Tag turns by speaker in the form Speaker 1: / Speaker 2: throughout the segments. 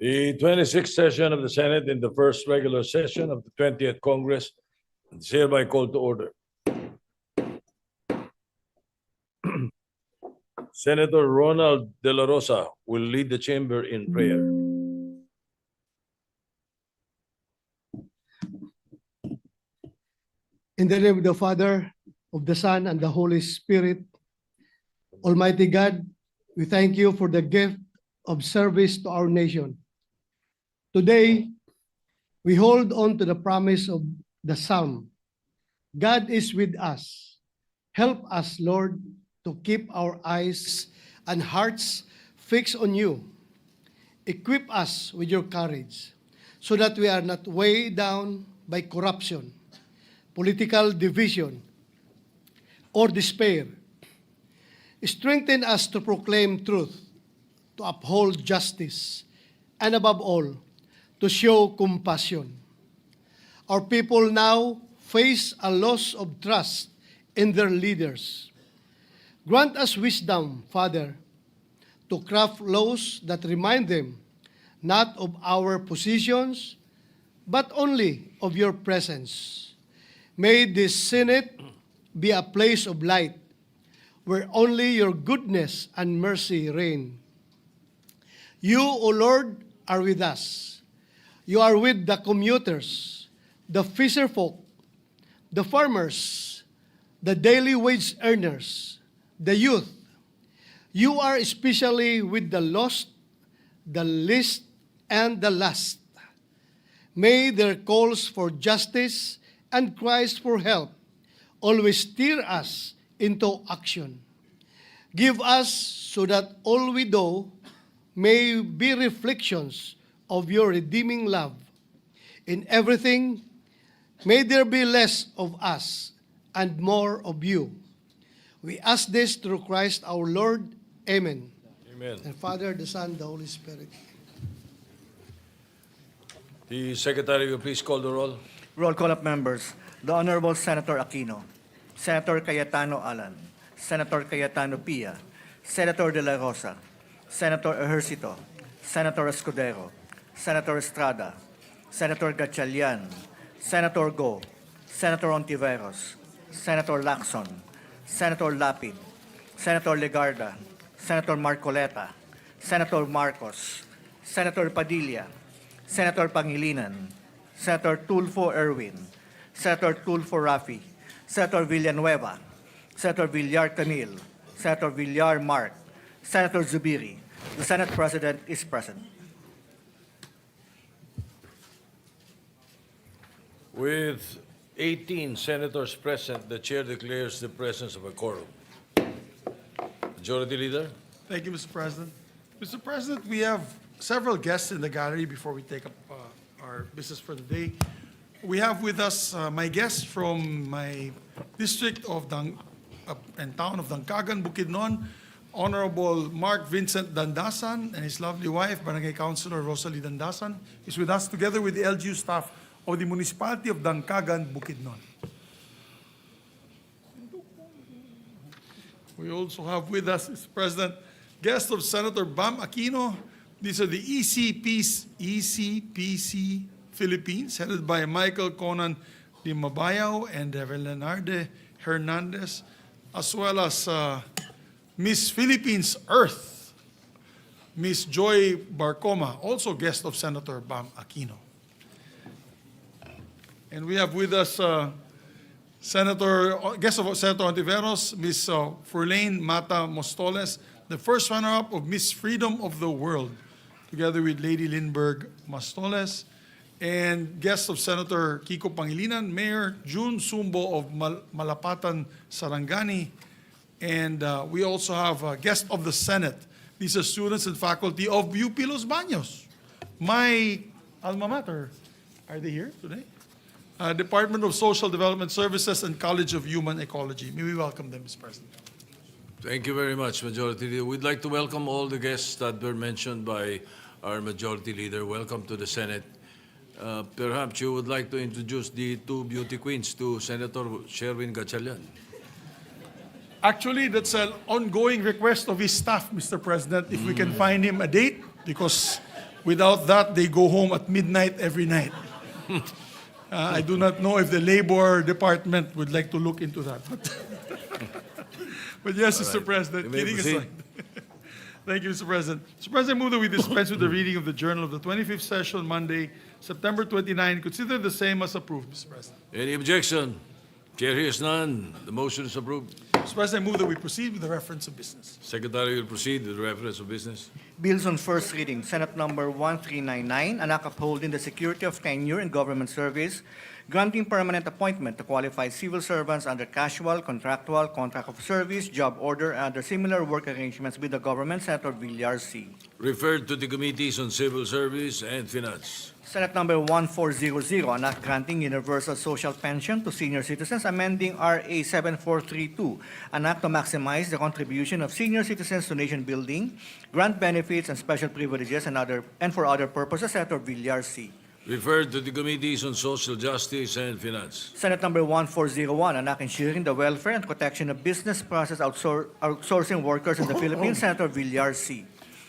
Speaker 1: The 26th session of the Senate in the first regular session of the 20th Congress is hereby called to order. Senator Ronald De La Rosa will lead the chamber in prayer.
Speaker 2: In the name of the Father, of the Son, and the Holy Spirit, Almighty God, we thank you for the gift of service to our nation. Today, we hold on to the promise of the Psalm. God is with us. Help us, Lord, to keep our eyes and hearts fixed on you. Equip us with your courage so that we are not weighed down by corruption, political division, or despair. Strengthen us to proclaim truth, to uphold justice, and above all, to show compassion. Our people now face a loss of trust in their leaders. Grant us wisdom, Father, to craft laws that remind them not of our positions, but only of your presence. May this Senate be a place of light where only your goodness and mercy reign. You, O Lord, are with us. You are with the commuters, the fisherfolk, the farmers, the daily wage earners, the youth. You are especially with the lost, the least, and the last. May their calls for justice and cries for help always steer us into action. Give us so that all we do may be reflections of your redeeming love. In everything, may there be less of us and more of you. We ask this through Christ our Lord. Amen.
Speaker 1: Amen.
Speaker 2: And Father, the Son, the Holy Spirit.
Speaker 1: The Secretary will please call the roll.
Speaker 3: Roll call of members. The Honorable Senator Aquino, Senator Cayetano Alan, Senator Cayetano Pia, Senator De La Rosa, Senator Ejercito, Senator Escudero, Senator Estrada, Senator Gatchalian, Senator Go, Senator Ontiveros, Senator Lacson, Senator Lapid, Senator Legarda, Senator Marcoleta, Senator Marcos, Senator Padilla, Senator Pangilinan, Senator Tulfo Erwin, Senator Tulfo Rafi, Senator Villanueva, Senator Villar Camil, Senator Villar Mark, Senator Zubiri. The Senate President is present.
Speaker 1: With 18 senators present, the chair declares the presence of a quorum. Majority Leader?
Speaker 4: Thank you, Mr. President. Mr. President, we have several guests in the gallery before we take up our business for the day. We have with us my guests from my district of and town of Dangkagan, Bukidnon, Honorable Mark Vincent Dandasan and his lovely wife, Barangay Councilor Rosalie Dandasan, is with us together with the LGU staff of the municipality of Dangkagan, Bukidnon. We also have with us, Mr. President, guest of Senator Bam Aquino. These are the ECPC Philippines, headed by Michael Conan de Mabayao and Leonardo Hernandez, as well as Miss Philippines Earth, Miss Joy Barcoma, also guest of Senator Bam Aquino. And we have with us guest of Senator Ontiveros, Miss Furlane Mata Mostoles, the first runner-up of Miss Freedom of the World, together with Lady Lindbergh Mostoles, and guest of Senator Kiko Pangilinan, Mayor June Sumbo of Malapatan, Sarangani, and we also have a guest of the Senate. These are students and faculty of UP Los Baños, my alma mater. Are they here today? Department of Social Development Services and College of Human Ecology. May we welcome them, Mr. President.
Speaker 1: Thank you very much, Majority Leader. We'd like to welcome all the guests that were mentioned by our Majority Leader. Welcome to the Senate. Perhaps you would like to introduce the two beauty queens to Senator Sherwin Gatchalian.
Speaker 4: Actually, that's an ongoing request of his staff, Mr. President, if we can find him a date, because Without that, they go home at midnight every night. I do not know if the Labor Department would like to look into that. But yes, Mr. President,
Speaker 1: You may
Speaker 4: kidding
Speaker 1: proceed.
Speaker 4: aside. Thank you, Mr. President. Mr. President, I move that we dispense with the reading of the Journal of the 25th session, Monday, September 29. Consider the same as approved, Mr. President.
Speaker 1: Any objection? Chair hears none. The motion is approved.
Speaker 4: Mr. President, I move that we proceed with the reference of business.
Speaker 1: Secretary will proceed with the reference of business.
Speaker 3: Bills on first reading, Senate Number 1399, an act upholding the security of tenure in government service, granting permanent appointment to qualified civil servants under casual, contractual, contract of service, job order, and other similar work arrangements with the government, Senator Villar C.
Speaker 1: Referred to the Committees on Civil Service and Finance.
Speaker 3: Senate Number 1400, an act granting universal social pension to senior citizens, amending RA 7432, an act to maximize the contribution of senior citizens to nation building, grant benefits and special privileges and for other purposes, Senator Villar C.
Speaker 1: Referred to the Committees on Social Justice and Finance.
Speaker 3: Senate Number 1401, an act ensuring the welfare and protection of business process outsourcing workers in the Philippines, Senator Villar C.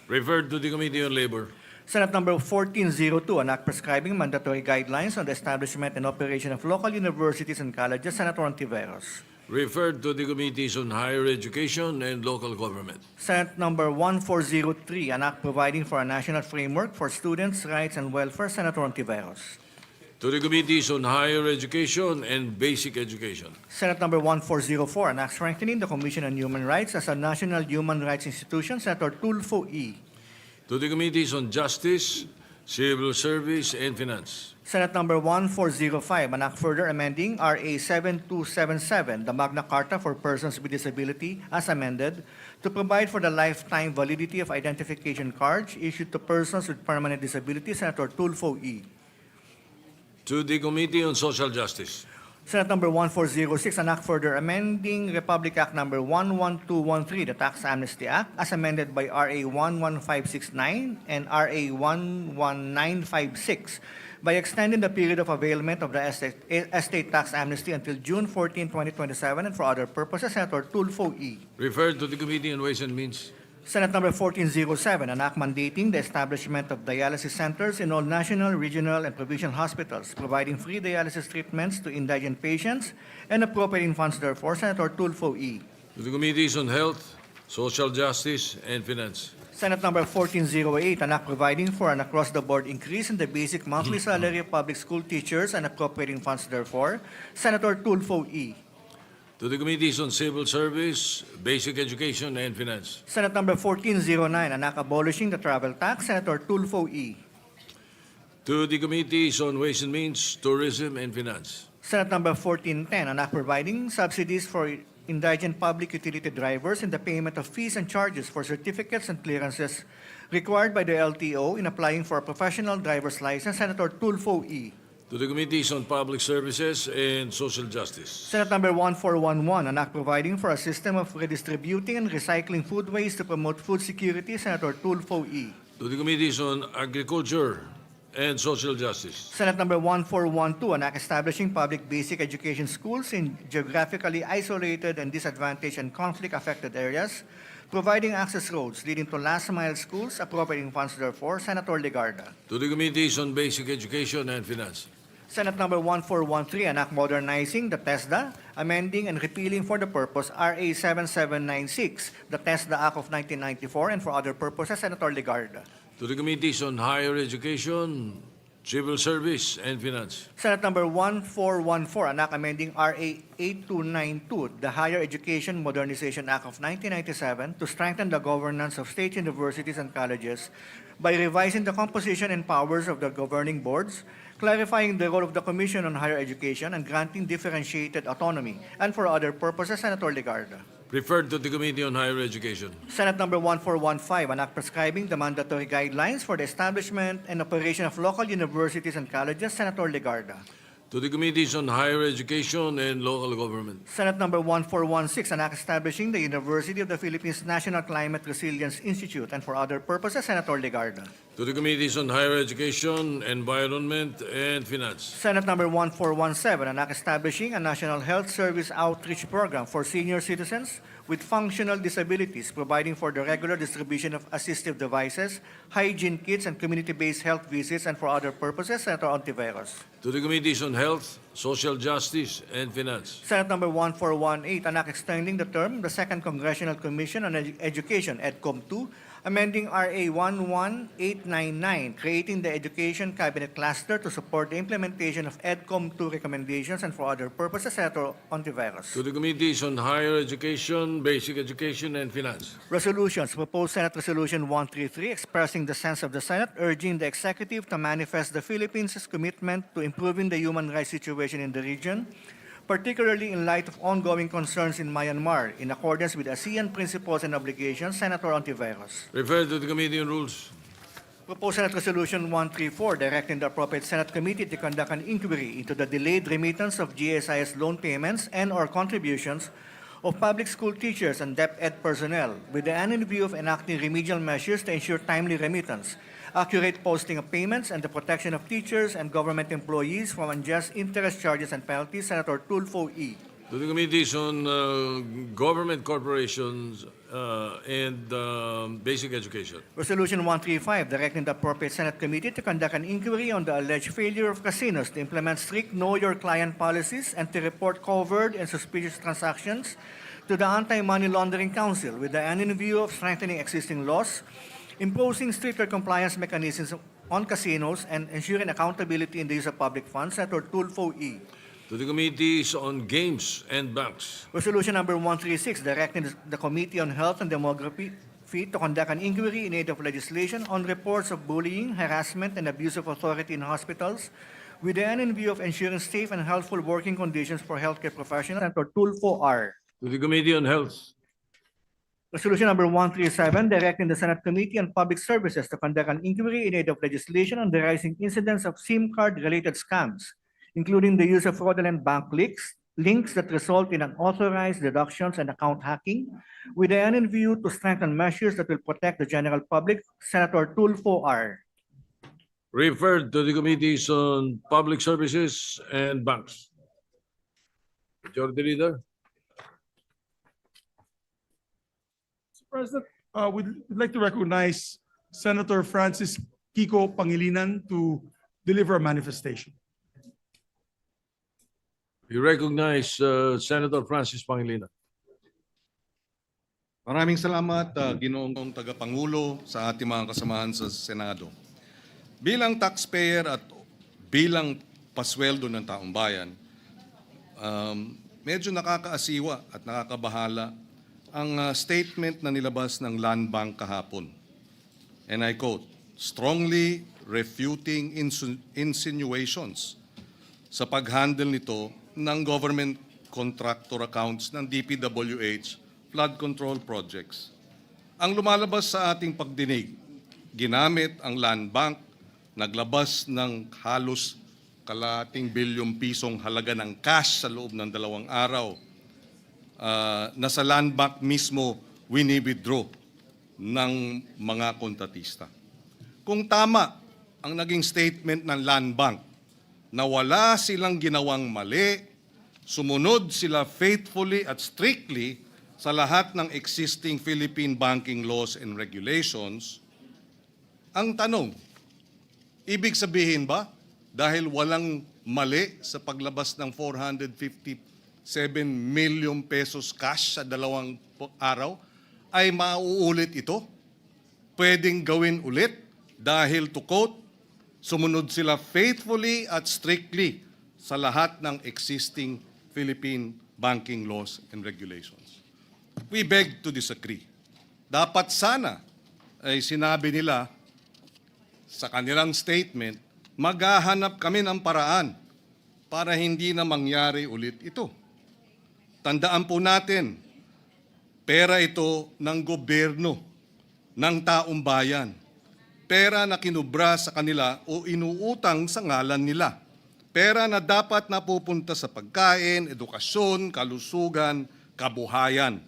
Speaker 1: Referred to the Committee on Labor.
Speaker 3: Senate Number 1402, an act prescribing mandatory guidelines on the establishment and operation of local universities and colleges, Senator Ontiveros.
Speaker 1: Referred to the Committees on Higher Education and Local Government.
Speaker 3: Senate Number 1403, an act providing for a national framework for students' rights and welfare, Senator Ontiveros.
Speaker 1: To the Committees on Higher Education and Basic Education.
Speaker 3: Senate Number 1404, an act strengthening the Commission on Human Rights as a national human rights institution, Senator Tulfo E.
Speaker 1: To the Committees on Justice, Civil Service, and Finance.
Speaker 3: Senate Number 1405, an act further amending RA 7277, the Magna Carta for Persons with Disability, as amended, to provide for the lifetime validity of identification cards issued to persons with permanent disability, Senator Tulfo E.
Speaker 1: To the Committee on Social Justice.
Speaker 3: Senate Number 1406, an act further amending Republic Act Number 11213, the Tax Amnesty Act, as amended by RA 11569 and RA 11956, by extending the period of availment of the estate tax amnesty until June 14, 2027, and for other purposes, Senator Tulfo E.
Speaker 1: Referred to the Committee on Ways and Means.
Speaker 3: Senate Number 1407, an act mandating the establishment of dialysis centers in all national, regional, and provincial hospitals, providing free dialysis treatments to indigent patients and appropriating funds therefore, Senator Tulfo E.
Speaker 1: To the Committees on Health, Social Justice, and Finance.
Speaker 3: Senate Number 1408, an act providing for an across-the-board increase in the basic monthly salary of public school teachers and appropriating funds therefore, Senator Tulfo E.
Speaker 1: To the Committees on Civil Service, Basic Education, and Finance.
Speaker 3: Senate Number 1409, an act abolishing the travel tax, Senator Tulfo E.
Speaker 1: To the Committees on Ways and Means, Tourism, and Finance.
Speaker 3: Senate Number 1410, an act providing subsidies for indigent public utility drivers in the payment of fees and charges for certificates and clearances required by the LTO in applying for a professional driver's license, Senator Tulfo E.
Speaker 1: To the Committees on Public Services and Social Justice.
Speaker 3: Senate Number 1411, an act providing for a system of redistributing and recycling food waste to promote food security, Senator Tulfo E.
Speaker 1: To the Committees on Agriculture and Social Justice.
Speaker 3: Senate Number 1412, an act establishing public basic education schools in geographically isolated and disadvantaged and conflict-affected areas, providing access roads leading to last-mile schools, appropriating funds therefore, Senator Legarda.
Speaker 1: To the Committees on Basic Education and Finance.
Speaker 3: Senate Number 1413, an act modernizing the TESDA, amending and repealing for the purpose RA 7796, the TESDA Act of 1994, and for other purposes, Senator Legarda.
Speaker 1: To the Committees on Higher Education, Civil Service, and Finance.
Speaker 3: Senate Number 1414, an act amending RA 8292, the Higher Education Modernization Act of 1997, to strengthen the governance of state universities and colleges by revising the composition and powers of the governing boards, clarifying the role of the Commission on Higher Education, and granting differentiated autonomy, and for other purposes, Senator Legarda.
Speaker 1: Referred to the Committee on Higher Education.
Speaker 3: Senate Number 1415, an act prescribing the mandatory guidelines for the establishment and operation of local universities and colleges, Senator Legarda.
Speaker 1: To the Committees on Higher Education and Local Government.
Speaker 3: Senate Number 1416, an act establishing the University of the Philippines National Climate Resilience Institute, and for other purposes, Senator Legarda.
Speaker 1: To the Committees on Higher Education, Environment, and Finance.
Speaker 3: Senate Number 1417, an act establishing a National Health Service Outreach Program for senior citizens with functional disabilities, providing for the regular distribution of assistive devices, hygiene kits, and community-based health visits, and for other purposes. Senator Ontiveros.
Speaker 1: To the Committees on Health, Social Justice, and Finance.
Speaker 3: Senate Number 1418, an act extending the term of the Second Congressional Commission on Education, EDCOM 2, amending RA 11899, creating the Education Cabinet Cluster to support the implementation of EDCOM 2 recommendations and for other purposes. Senator Ontiveros.
Speaker 1: To the Committees on Higher Education, Basic Education, and Finance.
Speaker 3: Resolutions. Proposed Senate Resolution 133, expressing the sense of the Senate, urging the Executive to manifest the Philippines' commitment to improving the human rights situation in the region, particularly in light of ongoing concerns in Myanmar, in accordance with ASEAN principles and obligations. Senator Ontiveros.
Speaker 1: Referred to the Committee on Rules.
Speaker 3: Proposed Senate Resolution 134, directing the appropriate Senate committee to conduct an inquiry into the delayed remittance of GSIS loan payments and/or contributions of public school teachers and DepEd personnel, with the end in view of enacting remedial measures to ensure timely remittance, accurate posting of payments, and the protection of teachers and government employees from unjust interest charges and penalties. Senator Tulfo E.
Speaker 1: To the Committees on Government Corporations and Basic Education.
Speaker 3: Resolution 135, directing the appropriate Senate committee to conduct an inquiry on the alleged failure of casinos to implement strict know-your-client policies and to report covered and suspicious transactions to the Anti-Money Laundering Council, with the end in view of strengthening existing laws, imposing stricter compliance mechanisms on casinos, and ensuring accountability in the use of public funds. Senator Tulfo E.
Speaker 1: To the Committees on Games and Banks.
Speaker 3: Resolution number 136, directing the Committee on Health and Demography to conduct an inquiry in aid of legislation on reports of bullying, harassment, and abuse of authority in hospitals, with the end in view of ensuring safe and healthful working conditions for healthcare professionals. Senator Tulfo R.
Speaker 1: To the Committee on Health.
Speaker 3: Resolution number 137, directing the Senate Committee on Public Services to conduct an inquiry in aid of legislation on the rising incidents of SIM card-related scams, including the use of fraudulent bank links that result in unauthorized deductions and account hacking, with the end in view to strengthen measures that will protect the general public. Senator Tulfo R.
Speaker 1: Referred to the Committees on Public Services and Banks. Majority Leader.
Speaker 4: Mr. President, we'd like to recognize Senator Francis Kiko Pangilinan to deliver a manifestation.
Speaker 1: We recognize Senator Francis Pangilinan.
Speaker 5: Maraming salamat, Ginoong Tagapangulo, sa ating mga kasamahan sa Senado. Bilang taxpayer at bilang pasweldo ng taong bayan, medyo nakakaasiwa at nakakabahala ang statement na nilabas ng Land Bank kahapon. And I quote, strongly refuting insinuations sa pag-handle nito ng government contractor accounts ng DPWH flood control projects. Ang lumalabas sa ating pagdinig, ginamit ang Land Bank, naglabas ng halos kalating bilyong pisong halaga ng cash sa loob ng 2 araw na sa Land Bank mismo wini-withdraw ng mga kontratista. Kung tama ang naging statement ng Land Bank na wala silang ginawang mali, sumunod sila faithfully at strictly sa lahat ng existing Philippine banking laws and regulations, ang tanong, ibig sabihin ba dahil walang mali sa paglabas ng 457 million pesos cash sa 2 araw, ay mauulit ito? Pwedeng gawin ulit dahil to quote, sumunod sila faithfully at strictly sa lahat ng existing Philippine banking laws and regulations. We beg to disagree. Dapat sana ay sinabi nila sa kanilang statement, maghahanap kami ng paraan para hindi na mangyari ulit ito. Tandaan po natin, pera ito ng gobyerno, ng taong bayan. Pera na kinubra sa kanila o inuutang sa ngalan nila. Pera na dapat napupunta sa pagkain, edukasyon, kalusugan, kabuhayan.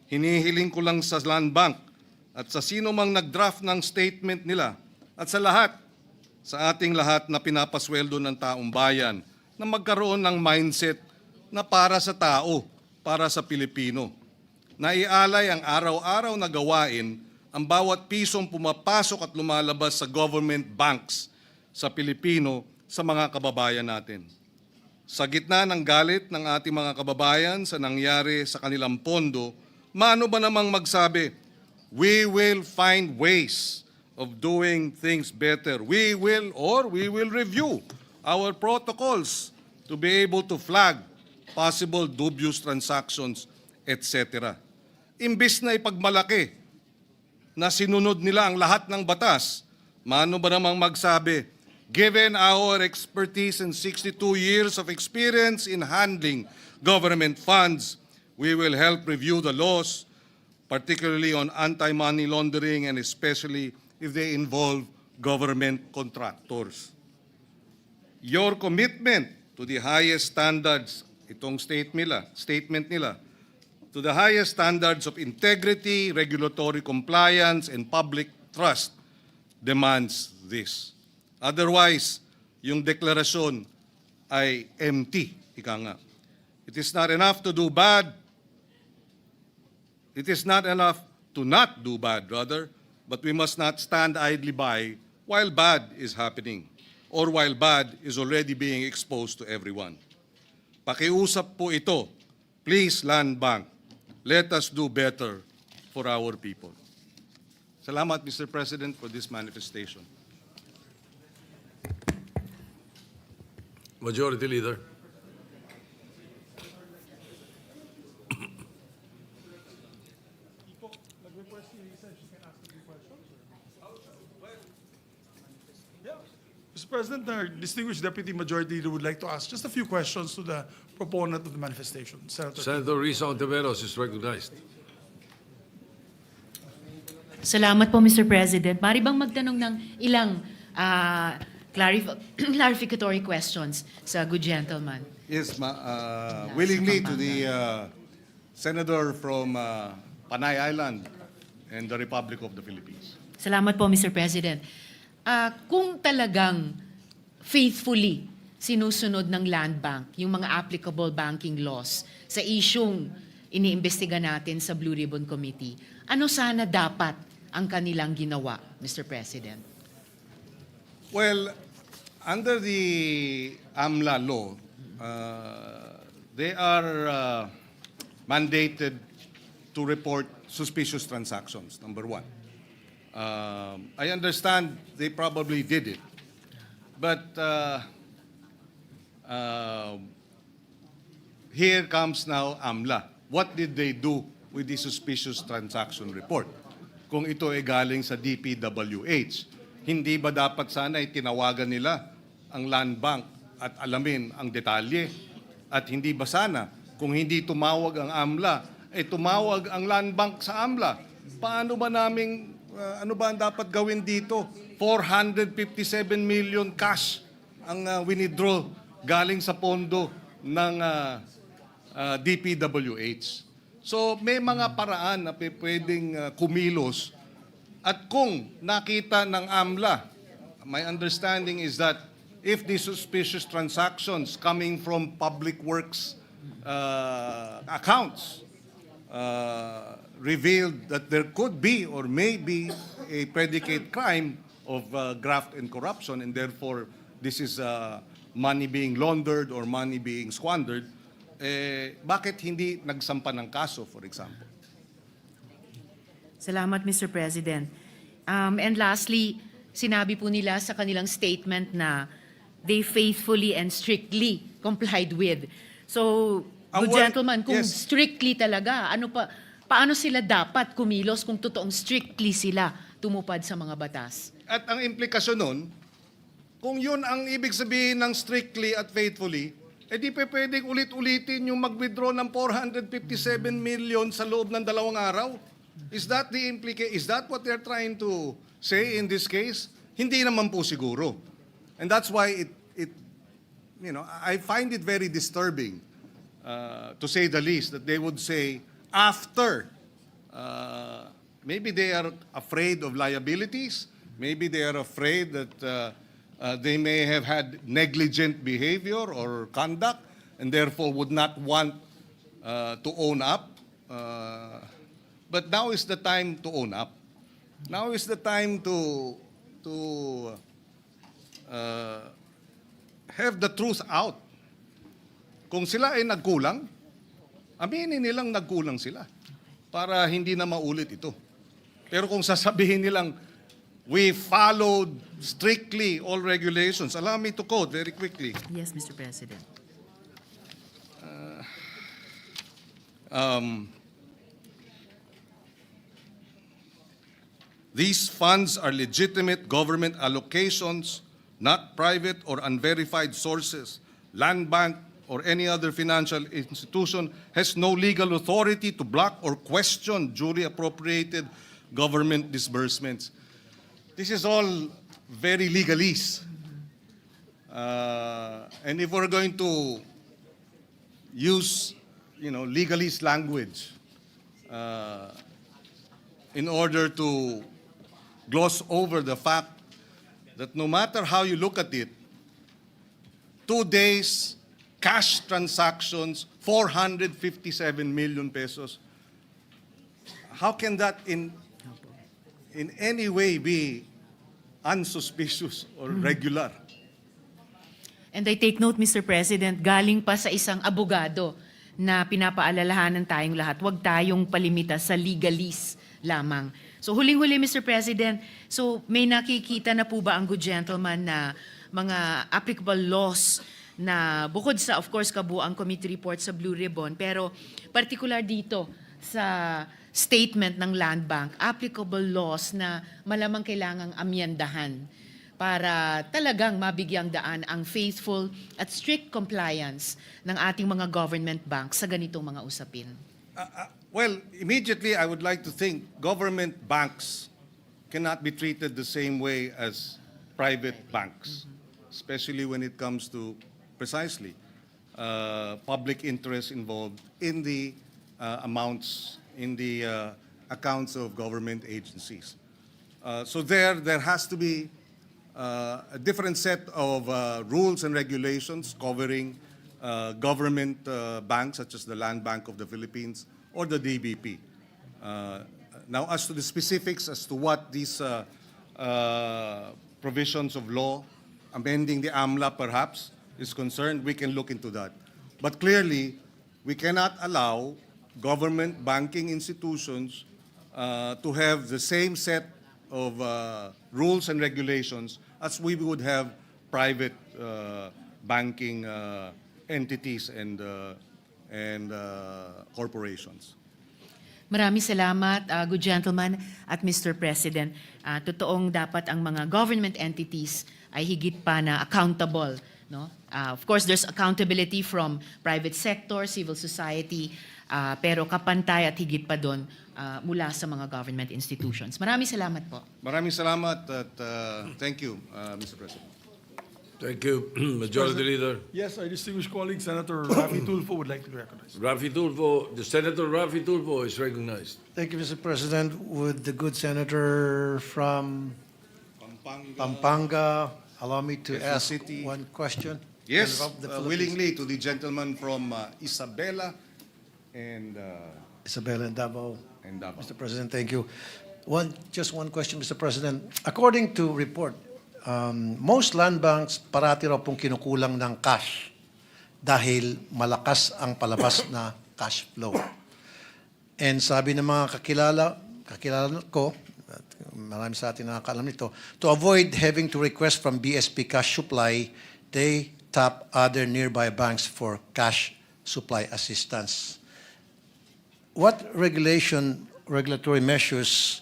Speaker 5: Hinihiling ko lang sa Land Bank at sa sino mang nag-draft ng statement nila, At sa ating lahat na pinapasweldo ng taong bayan, na magkaroon ng mindset na para sa tao, para sa Pilipino. Naialay ang araw-araw na gawain ang bawat pisong pumapasok at lumalabas sa government banks sa Pilipino sa mga kababayan natin. Sa gitna ng galit ng ating mga kababayan sa nangyari sa kanilang pondo, maano ba namang magsabi, we will find ways of doing things better. We will review our protocols to be able to flag possible dubious transactions, etc. Imbis na ipagmalaki na sinunod nila ang lahat ng batas, maano ba namang magsabi, given our expertise and 62 years of experience in handling government funds, we will help review the laws, particularly on anti-money laundering and especially if they involve government contractors. Your commitment to the highest standards, itong statement nila, to the highest standards of integrity, regulatory compliance, and public trust demands this. Otherwise, yung deklarasyon ay empty, ika nga. It is not enough to do bad. It is not enough to not do bad, rather, but we must not stand idly by while bad is happening or while bad is already being exposed to everyone. Pakiusap po ito, please Land Bank, let us do better for our people. Salamat, Mr. President, for this manifestation.
Speaker 1: Majority Leader.
Speaker 4: Mr. President, our distinguished Deputy Majority Leader would like to ask just a few questions to the proponent of the manifestation, Senator.
Speaker 1: Senator Risa Ontiveros is recognized.
Speaker 6: Salamat po, Mr. President. Mari bang magtanong ng ilang clarificatory questions sa good gentleman?
Speaker 5: Yes, willingly to the Senator from Panay Island and the Republic of the Philippines.
Speaker 6: Salamat po, Mr. President. Kung talagang faithfully sinusunod ng Land Bank yung mga applicable banking laws sa isyung iniimbestiga natin sa Blue Ribbon Committee, ano sana dapat ang kanilang ginawa, Mr. President?
Speaker 5: Well, under the AMLA law, they are mandated to report suspicious transactions, number one. I understand they probably did it, but here comes now AMLA. What did they do with the suspicious transaction report? Kung ito ay galing sa DPWH, hindi ba dapat sana ay tinawagan nila ang Land Bank at alamin ang detalye? At hindi ba sana, kung hindi tumawag ang AMLA, ay tumawag ang Land Bank sa AMLA? Paano ba naming ano ba ang dapat gawin dito? 457 million cash ang winidraw galing sa pondo ng DPWH. So may mga paraan na pwedeng kumilos at kung nakita ng AMLA, my understanding is that if the suspicious transactions coming from public works accounts revealed that there could be or may be a predicate crime of graft and corruption, and therefore this is money being laundered or money being squandered, bakit hindi nagsampa ng kaso, for example?
Speaker 6: Salamat, Mr. President. And lastly, sinabi po nila sa kanilang statement na they faithfully and strictly complied with. So, good gentleman, kung
Speaker 5: yes.
Speaker 6: strictly talaga, paano sila dapat kumilos kung totoong strictly sila tumupad sa mga batas?
Speaker 5: At ang implikasyon nun, kung yun ang ibig sabihin ng strictly at faithfully, di pwedeng ulit-ulitin yung mag-withdraw ng 457 million sa loob ng 2 araw. Is that the Is that what they're trying to say in this case? Hindi naman po siguro. And that's why I find it very disturbing, to say the least, that they would say after maybe they are afraid of liabilities, Maybe they are afraid that they may have had negligent behavior or conduct and therefore would not want to own up. But now is the time to own up. Now is the time to have the truth out. Kung sila ay nagkulang, aminin nilang nagkulang sila para hindi na maulit ito. Pero kung sasabihin nilang, we followed strictly all regulations, allow me to quote very quickly.
Speaker 6: Yes, Mr. President.
Speaker 5: These funds are legitimate government allocations, not private or unverified sources. Land Bank or any other financial institution has no legal authority to block or question duly appropriated government disbursements. This is all very legalese. And if we're going to use, legalese language in order to gloss over the fact that no matter how you look at it, 2 days, cash transactions, 457 million pesos. How can that in any way be unsuspicious or regular?
Speaker 6: And I take note, Mr. President, galing pa sa isang abogado na pinapaalalahanan tayong lahat, huwag tayong palimita sa legalese lamang. So huling-huli, Mr. President, so may nakikita na po ba ang good gentleman na mga applicable laws na bukod sa, of course, kabuang committee report sa Blue Ribbon, pero particular dito sa statement ng Land Bank, applicable laws na malamang kailangang amyendahan para talagang mabigyang daan ang faithful at strict compliance ng ating mga government banks sa ganitong mga usapin?
Speaker 5: Well, immediately I would like to think government banks cannot be treated the same way as private banks, especially when it comes to precisely public interest involved in the amounts, in the accounts of government agencies. So there has to be a different set of rules and regulations covering government banks such as the Land Bank of the Philippines or the DBP. Now, as to the specifics as to what these provisions of law, amending the AMLA perhaps, is concerned, we can look into that. But clearly, we cannot allow government banking institutions to have the same set of rules and regulations as we would have private banking entities and corporations.
Speaker 6: Maraming salamat, good gentleman at Mr. President. Totoong dapat ang mga government entities ay higit pa na accountable. No? Of course, there's accountability from private sector, civil society, pero kapantay at higit pa doon mula sa mga government institutions. Maraming salamat po.
Speaker 5: Maraming salamat at thank you, Mr. President.
Speaker 1: Thank you, Majority Leader.
Speaker 4: Yes, our distinguished colleague, Senator Rafi Tulfo would like to be recognized.
Speaker 1: Senator Rafi Tulfo is recognized.
Speaker 7: Thank you, Mr. President. Would the good senator from Pampanga allow me to
Speaker 5: Quezon
Speaker 7: ask
Speaker 5: City.
Speaker 7: one question?
Speaker 5: Yes,
Speaker 7: Of the Philippines.
Speaker 5: willingly to the gentleman from Isabela and
Speaker 7: Isabella and Davao.
Speaker 5: Davao.
Speaker 7: Mr. President, thank you. Just one question, Mr. President. According to report, most land banks parati raw pong kinukulang ng cash dahil malakas ang palabas na cash flow. And sabi ng mga kakilala ko, at marami sa atin nakakaalam nito, to avoid having to request from BSP cash supply, they tap other nearby banks for cash supply assistance. What regulatory measures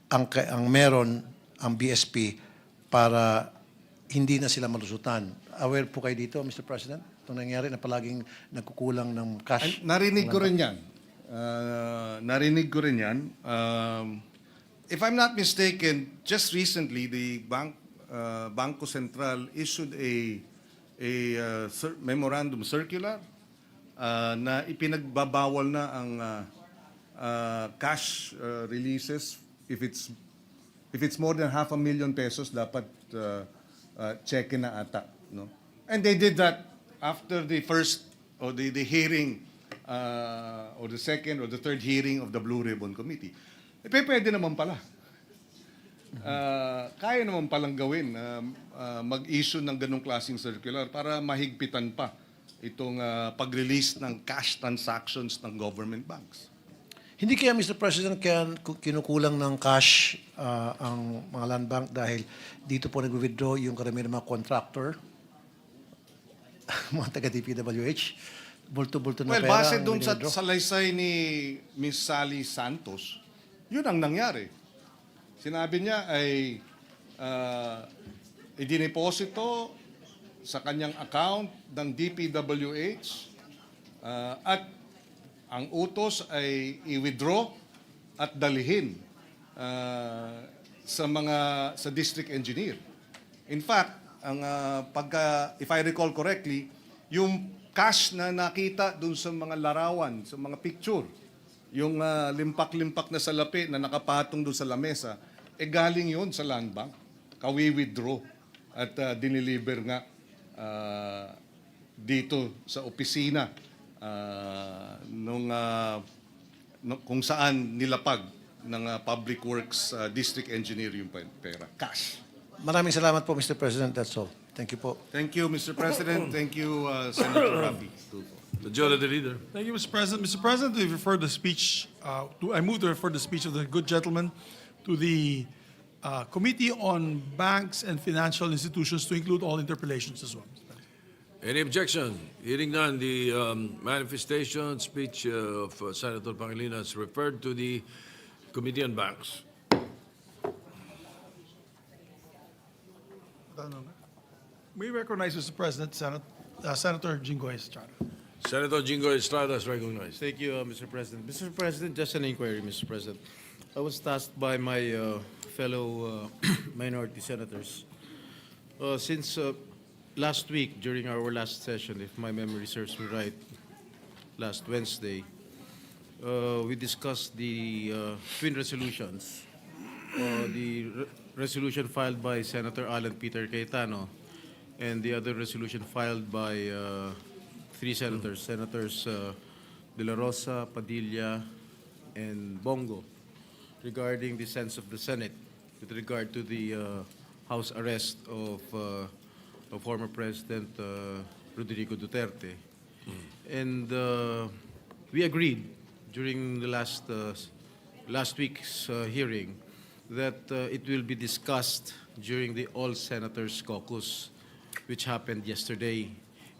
Speaker 7: ang meron ang BSP para hindi na sila malusutan? Aware po kayo dito, Mr. President? Itong nangyari na palaging nagkukulang ng cash.
Speaker 5: Narinig ko rin yan. If I'm not mistaken, just recently, the Bangko Sentral issued a memorandum circular na ipinagbabawal na ang cash releases if it's If it's more than 500,000 pesos, dapat check na ata. No? And they did that after the first or the hearing or the second or the third hearing of the Blue Ribbon Committee. Pwede naman pala. Kaya naman palang gawin mag-issue ng ganong klaseng circular para mahigpitan pa itong pag-release ng cash transactions ng government banks.
Speaker 7: Hindi kaya, Mr. President, kaya kinukulang ng cash ang mga land bank dahil dito po nag-withdraw yung karamihan ng mga contractor, mga taga-DPWH, bulto-bulto na
Speaker 5: Well,
Speaker 7: pera.
Speaker 5: base
Speaker 7: ang
Speaker 5: doon sa
Speaker 7: withdraw.
Speaker 5: salaysay ni Miss Sally Santos, yun ang nangyari. Sinabi niya ay idineposito sa kanyang account ng DPWH at ang utos ay i-withdraw at dalhin sa district engineer. In fact, ang if I recall correctly, yung cash na nakita dun sa mga larawan, sa mga picture, yung limpak-limpak na salapi na nakapatong dun sa lamesa, galing yun sa land bank. Kawi-withdraw at dineliver nga dito sa opisina kung saan nilapag ng Public Works District Engineer yung pera. Cash.
Speaker 7: Maraming salamat po, Mr. President. That's all. Thank you po.
Speaker 5: Thank you, Mr. President. Thank you, Senator Rafi.
Speaker 1: Majority Leader.
Speaker 4: Thank you, Mr. President. Mr. President, I refer the speech. I move to refer the speech of the good gentleman to the Committee on Banks and Financial Institutions to include all interpellations as well.
Speaker 1: Any objection? Hearing none, the manifestation speech of Senator Pangilinan is referred to the Committee on Banks.
Speaker 4: We recognize, Mr. President, Senator Jingo Estrada.
Speaker 1: Senator Jingo Estrada is recognized.
Speaker 8: Thank you, Mr. President. Mr. President, just an inquiry, Mr. President. I was tasked by my fellow minority senators. Since last week, during our last session, if my memory serves me right, last Wednesday, we discussed the twin resolutions. Resolution filed by Senator Alan Peter Cayetano and the other resolution filed by three senators, De La Rosa, Padilla, and Bongo, regarding the sense of the Senate with regard to the house arrest of former President Rodrigo Duterte. And we agreed during the last week's hearing that it will be discussed during the All Senators Caucus, which happened yesterday.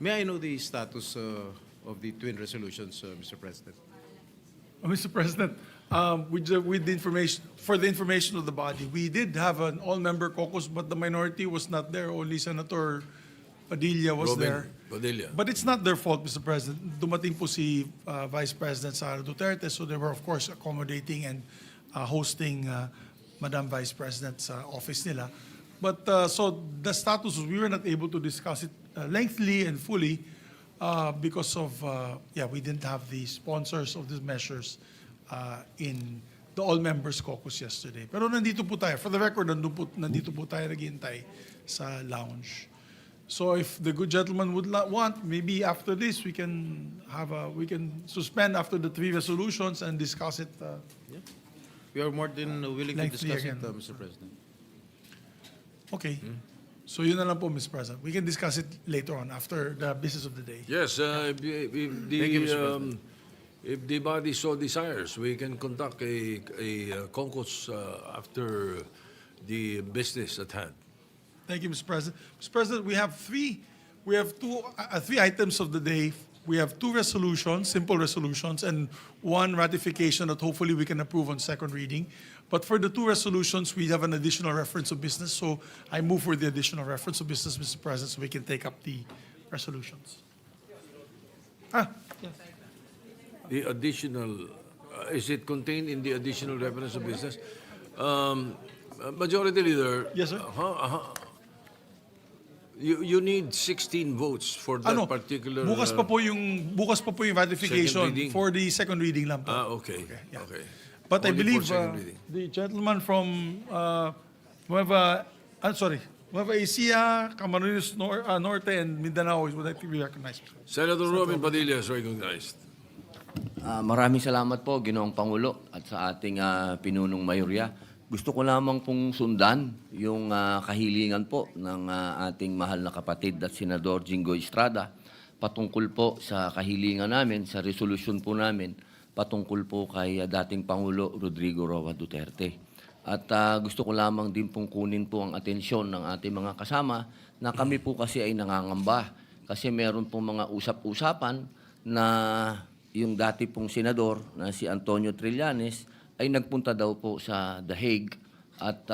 Speaker 8: May I know the status of the twin resolutions, Mr. President?
Speaker 4: Mr. President, with the information, for the information of the body, we did have an all-member caucus, but the minority was not there. Only Senator Padilla was
Speaker 1: Robin
Speaker 4: there.
Speaker 1: Padilla.
Speaker 4: But it's not their fault, Mr. President. Dumating po si Vice President Sara Duterte, so they were, of course, accommodating and hosting Madam Vice President's office nila. But so the status was we were not able to discuss it lengthily and fully because of, we didn't have the sponsors of these measures in the all-members caucus yesterday. Pero nandito po tayo. For the record, nandito po tayo naghihintay sa lounge. So if the good gentleman would want, maybe after this we can suspend after the three resolutions and discuss it.
Speaker 8: We are more than willing to
Speaker 4: Lengthy
Speaker 8: discuss
Speaker 4: again.
Speaker 8: it, Mr. President.
Speaker 4: Okay. So yun na lang po, Mr. President. We can discuss it later on after the business of the day.
Speaker 1: Yes,
Speaker 8: Thank you, Mr. President.
Speaker 1: if the body so desires, we can conduct a caucus after the business at hand.
Speaker 4: Thank you, Mr. President. Mr. President, we have three items of the day. We have two resolutions, simple resolutions, and one ratification that hopefully we can approve on second reading. But for the two resolutions, we have an additional reference of business. So I move for the additional reference of business, Mr. President, so we can take up the resolutions.
Speaker 1: The additional, is it contained in the additional reference of business? Majority Leader.
Speaker 4: Yes, sir.
Speaker 1: You need 16 votes for that particular.
Speaker 4: Bukas pa po yung ratification
Speaker 1: second reading.
Speaker 4: for the second reading lang po.
Speaker 1: Okay.
Speaker 4: yeah.
Speaker 1: Okay.
Speaker 4: But I
Speaker 1: Only for
Speaker 4: believe
Speaker 1: second reading.
Speaker 4: the gentleman from Nueva Ecija, Camarines Norte, and Mindanao would like to be recognized.
Speaker 1: Senator Robin Padilla is recognized.
Speaker 9: Maraming salamat po, Ginoong Pangulo, at sa ating pinunong mayorya. Gusto ko lamang pong sundan yung kahilingan po ng ating mahal na kapatid at Senador Jingo Estrada patungkol po sa kahilingan namin, sa resolusyon po namin, patungkol po kay dating Pangulo Rodrigo Roa Duterte. At gusto ko lamang din pong kunin po ang atensyon ng ating mga kasama na kami po kasi ay nangangamba kasi meron pong mga usap-usapan na yung dati pong senador na si Antonio Trillanes ay nagpunta daw po sa The Hague at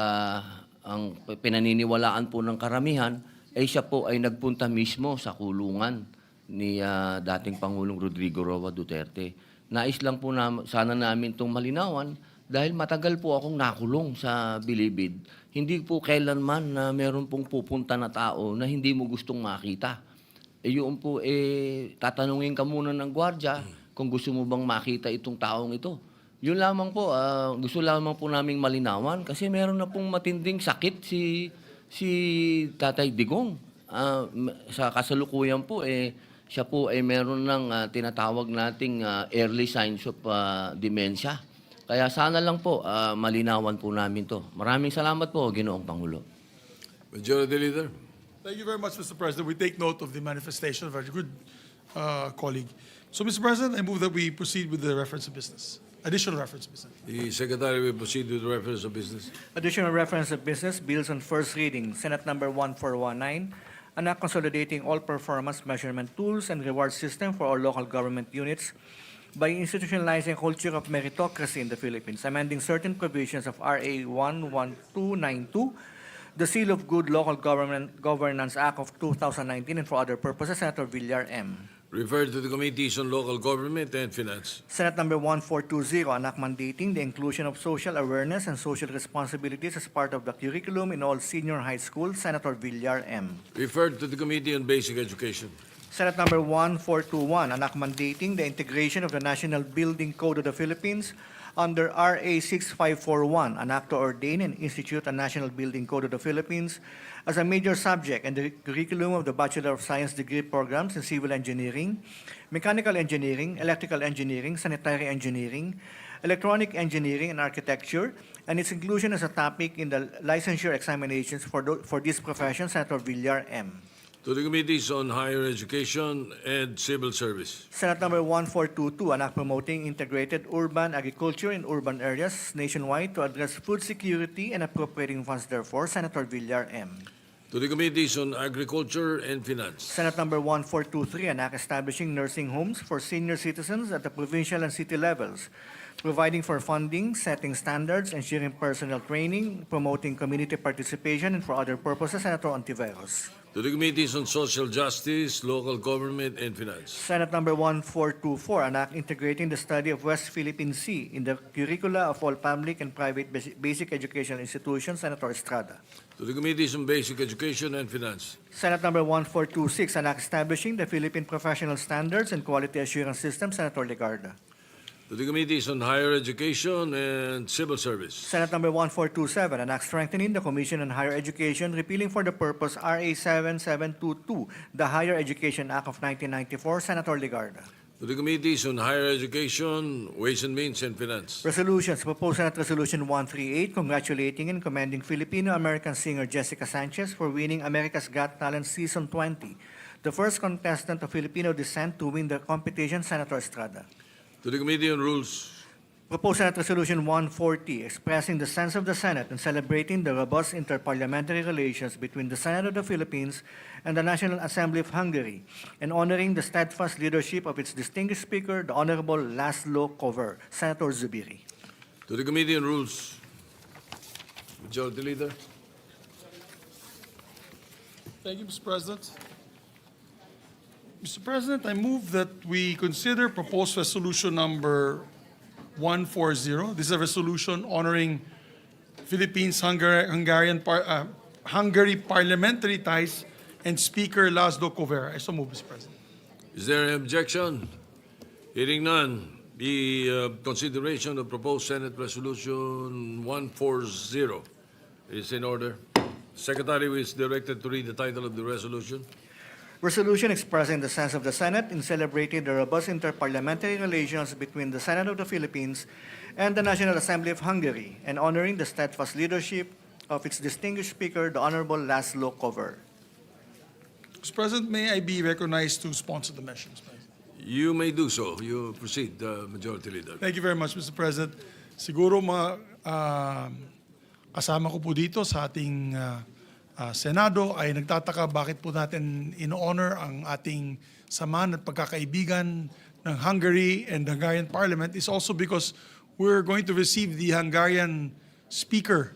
Speaker 9: ang pinaniniwalaan po ng karamihan ay siya po ay nagpunta mismo sa kulungan ni dating Pangulong Rodrigo Roa Duterte. Nais lang po sana namin itong malinawan dahil matagal po akong nakulong sa Bilibid. Hindi po kailanman na meron pong pupunta na tao na hindi mo gustong makita. Yun po, tatanungin ka muna ng gwardya kung gusto mo bang makita itong taong ito. Yun lamang po, gusto lamang po naming malinawan kasi meron na pong matinding sakit si Tatay Digong. Sa kasalukuyan po, siya po ay meron ng tinatawag nating early signs of dementia. Kaya sana lang po, malinawan po namin to. Maraming salamat po, Ginoong Pangulo.
Speaker 1: Majority Leader.
Speaker 4: Thank you very much, Mr. President. We take note of the manifestation of our good colleague. So, Mr. President, I move that we proceed with the reference of business. Additional reference of business.
Speaker 1: The Secretary will proceed with the reference of business.
Speaker 3: Additional reference of business, bills on first reading, Senate Number 1419, an act consolidating all performance measurement tools and reward system for all local government units by institutionalizing a culture of meritocracy in the Philippines, amending certain provisions of RA 11292, the Seal of Good Local Governance Act of 2019, and for other purposes. Senator Villar M.
Speaker 1: Referred to the Committees on Local Government and Finance.
Speaker 3: Senate Number 1420, an act mandating the inclusion of social awareness and social responsibilities as part of the curriculum in all senior high schools. Senator Villar M.
Speaker 1: Referred to the Committee on Basic Education.
Speaker 3: Senate Number 1421, an act mandating the integration of the National Building Code of the Philippines under RA 6541, an act to ordain and institute a National Building Code of the Philippines as a major subject in the curriculum of the Bachelor of Science degree programs in Civil Engineering, Mechanical Engineering, Electrical Engineering, Sanitary Engineering, Electronic Engineering, and Architecture, and its inclusion as a topic in the licensure examinations for these professions. Senator Villar M.
Speaker 1: To the Committees on Higher Education and Civil Service.
Speaker 3: Senate Number 1422, an act promoting integrated urban agriculture in urban areas nationwide to address food security and appropriating funds therefore. Senator Villar M.
Speaker 1: To the Committees on Agriculture and Finance.
Speaker 3: Senate Number 1423, an act establishing nursing homes for senior citizens at the provincial and city levels, providing for funding, setting standards, ensuring personnel training, promoting community participation, and for other purposes. Senator Ontiveros.
Speaker 1: To the Committees on Social Justice, Local Government and Finance.
Speaker 3: Senate Number 1424, an act integrating the study of West Philippine Sea in the curricula of all public and private basic educational institutions. Senator Estrada.
Speaker 1: To the Committees on Basic Education and Finance.
Speaker 3: Senate Number 1426, an act establishing the Philippine Professional Standards and Quality Assurance System. Senator Legarda.
Speaker 1: To the Committees on Higher Education and Civil Service.
Speaker 3: Senate Number 1427, an act strengthening the Commission on Higher Education, repealing for the purpose RA 7722, the Higher Education Act of 1994. Senator Legarda.
Speaker 1: To the Committees on Higher Education, Ways and Means and Finance.
Speaker 3: Resolutions. Proposed Senate Resolution 138, congratulating and commending Filipino-American singer Jessica Sanchez for winning America's Got Talent Season 20, the first contestant of Filipino descent to win the competition. Senator Estrada.
Speaker 1: To the Committee on Rules.
Speaker 3: Proposed Senate Resolution 140, expressing the sense of the Senate and celebrating the robust interparliamentary relations between the Senate of the Philippines and the National Assembly of Hungary, and honoring the steadfast leadership of its distinguished speaker, the Honorable Laszlo Kover. Senator Zubiri.
Speaker 1: To the Committee on Rules. Majority Leader.
Speaker 4: Thank you, Mr. President. Mr. President, I move that we consider proposed resolution number 140. This is a resolution honoring Philippines Hungary parliamentary ties and Speaker Laszlo Kover. I so move, Mr. President.
Speaker 1: Is there an objection? Hearing none, The consideration of proposed Senate Resolution 140 is in order. Secretary is directed to read the title of the resolution.
Speaker 3: Resolution expressing the sense of the Senate in celebrating the robust interparliamentary relations between the Senate of the Philippines and the National Assembly of Hungary, and honoring the steadfast leadership of its distinguished Speaker, the Honorable Laszlo Kover.
Speaker 4: Mr. President, may I be recognized to sponsor the measure, Mr. President?
Speaker 1: You may do so. You proceed, Majority Leader.
Speaker 4: Thank you very much, Mr. President. Siguro kasama ko po dito sa ating Senado ay nagtataka bakit po natin in-honor ang ating samahan at pagkakaibigan ng Hungary and the Hungarian Parliament is also because we're going to receive the Hungarian Speaker,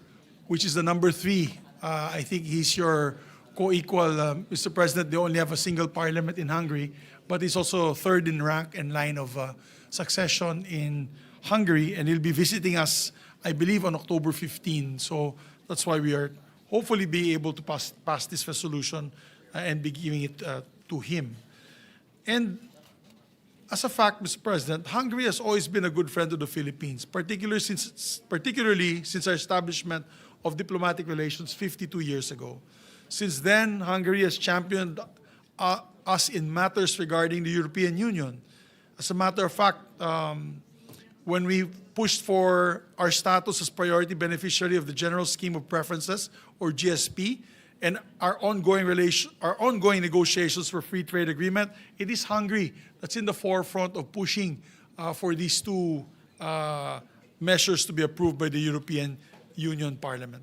Speaker 4: which is the number 3. I think he's your co-equal, Mr. President. They only have a single parliament in Hungary, but he's also third in rank and line of succession in Hungary, and he'll be visiting us, I believe, on October 15. So that's why we are hopefully be able to pass this resolution and be giving it to him. And as a fact, Mr. President, Hungary has always been a good friend of the Philippines, particularly since our establishment of diplomatic relations 52 years ago. Since then, Hungary has championed us in matters regarding the European Union. As a matter of fact, when we pushed for our status as priority beneficiary of the General Scheme of Preferences, or GSP, and our ongoing negotiations for free trade agreement, it is Hungary that's in the forefront of pushing for these two measures to be approved by the European Union Parliament.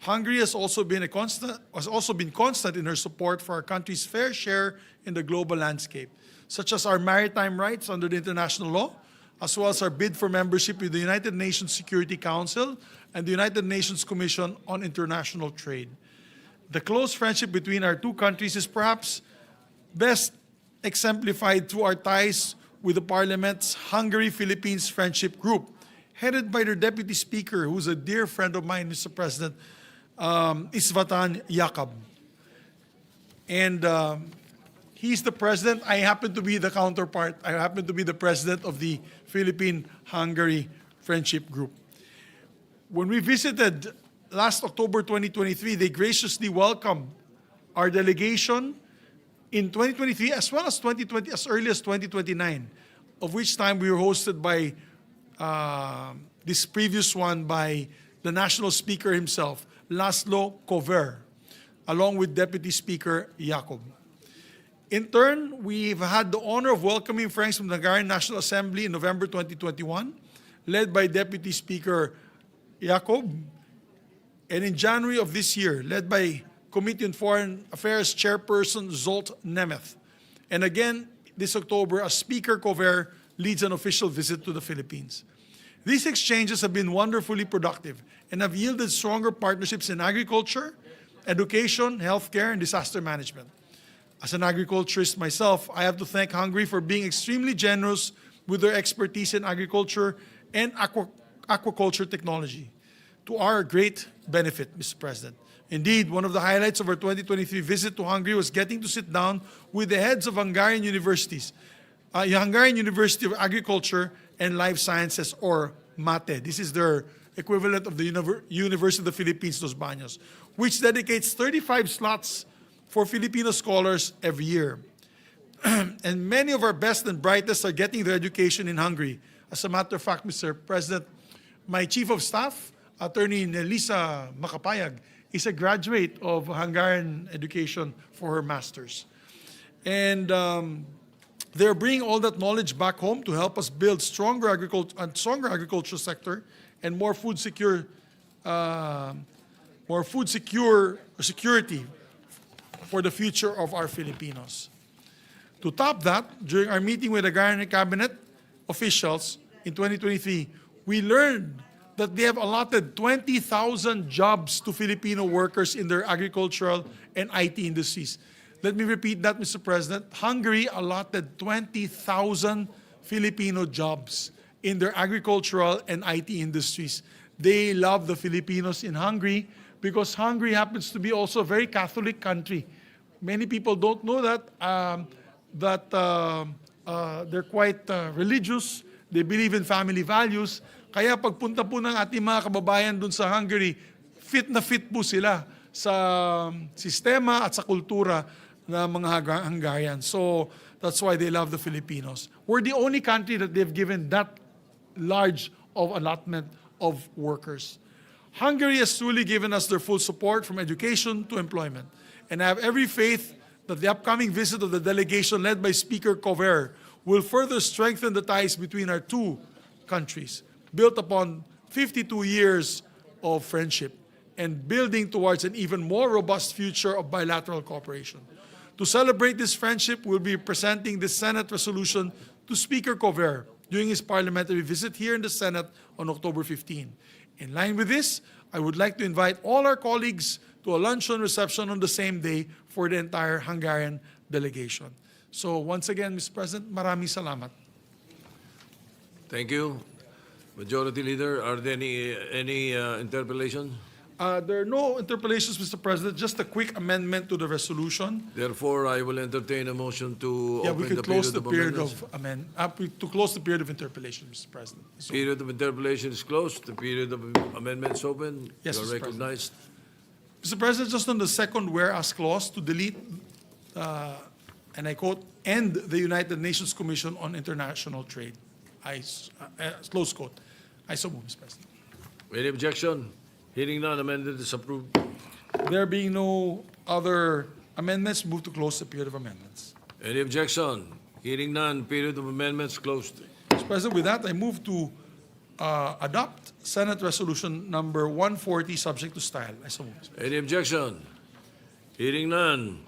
Speaker 4: Hungary has also been constant in her support for our country's fair share in the global landscape, such as our maritime rights under the international law, as well as our bid for membership with the United Nations Security Council and the United Nations Commission on International Trade. The close friendship between our two countries is perhaps best exemplified through our ties with the Parliament's Hungary-Philippines Friendship Group, headed by their Deputy Speaker, who's a dear friend of mine, Mr. President, István Jakab. And he's the president. I happen to be the counterpart. I happen to be the president of the Philippine-Hungary Friendship Group. When we visited last October 2023, they graciously welcomed our delegation in 2023 as well as 2020, as early as 2029, of which time we were hosted by this previous one by the national speaker himself, Laszlo Kover, along with Deputy Speaker Jakub. In turn, we've had the honor of welcoming friends from the Hungarian National Assembly in November 2021, led by Deputy Speaker Jakub, and in January of this year, led by Committee on Foreign Affairs Chairperson Zsolt Nemeth. And again, this October, as Speaker Kover leads an official visit to the Philippines. These exchanges have been wonderfully productive and have yielded stronger partnerships in agriculture, education, healthcare, and disaster management. As an agriculturist myself, I have to thank Hungary for being extremely generous with their expertise in agriculture and aquaculture technology, to our great benefit, Mr. President. Indeed, one of the highlights of our 2023 visit to Hungary was getting to sit down with the heads of Hungarian universities, Hungarian University of Agriculture and Life Sciences, or MATE. This is their equivalent of the University of the Philippines, Los Baños, which dedicates 35 slots for Filipino scholars every year. And many of our best and brightest are getting their education in Hungary. As a matter of fact, Mr. President, my Chief of Staff, Attorney Nelisa Makapayag, is a graduate of Hungarian education for her master's. And they're bringing all that knowledge back home to help us build stronger agricultural sector and more food security for the future of our Filipinos. To top that, during our meeting with the Hungarian cabinet officials in 2023, we learned that they have allotted 20,000 jobs to Filipino workers in their agricultural and IT industries. Let me repeat that, Mr. President. Hungary allotted 20,000 Filipino jobs in their agricultural and IT industries. They love the Filipinos in Hungary because Hungary happens to be also a very Catholic country. Many people don't know that, they're quite religious. They believe in family values. Kaya pagpunta po ng ating mga kababayan dun sa Hungary, fit na fit po sila sa sistema at sa kultura ng mga Hungarian. So that's why they love the Filipinos. We're the only country that they've given that large of allotment of workers. Hungary has truly given us their full support from education to employment. And I have every faith that the upcoming visit of the delegation led by Speaker Cover will further strengthen the ties between our two countries, built upon 52 years of friendship and building towards an even more robust future of bilateral cooperation. To celebrate this friendship, we'll be presenting the Senate resolution to Speaker Cover during his parliamentary visit here in the Senate on October 15. In line with this, I would like to invite all our colleagues to a luncheon reception on the same day for the entire Hungarian delegation. So once again, Mr. President, maraming salamat.
Speaker 1: Thank you. Majority Leader, are there any interpellations?
Speaker 4: There are no interpellations, Mr. President, just a quick amendment to the resolution.
Speaker 1: Therefore, I will entertain a motion to
Speaker 4: Yeah, we
Speaker 1: open
Speaker 4: could close the period
Speaker 1: amendments.
Speaker 4: to close the period of interpellation, Mr. President. So,
Speaker 1: Period of interpellation is closed. The period of amendments open.
Speaker 4: Yes,
Speaker 1: You are
Speaker 4: Mr. President.
Speaker 1: recognized.
Speaker 4: Mr. President, just on the second whereas clause to delete, and I quote, end the United Nations Commission on International Trade. Close quote. I so move, Mr. President.
Speaker 1: Any objection? Hearing none, amended is approved.
Speaker 4: There being no other amendments, move to close the period of amendments.
Speaker 1: Any objection? Hearing none, period of amendments closed.
Speaker 4: Mr. President, with that, I move to adopt Senate Resolution number 140, subject to style. I so move, Mr. President.
Speaker 1: Any objection? Hearing none.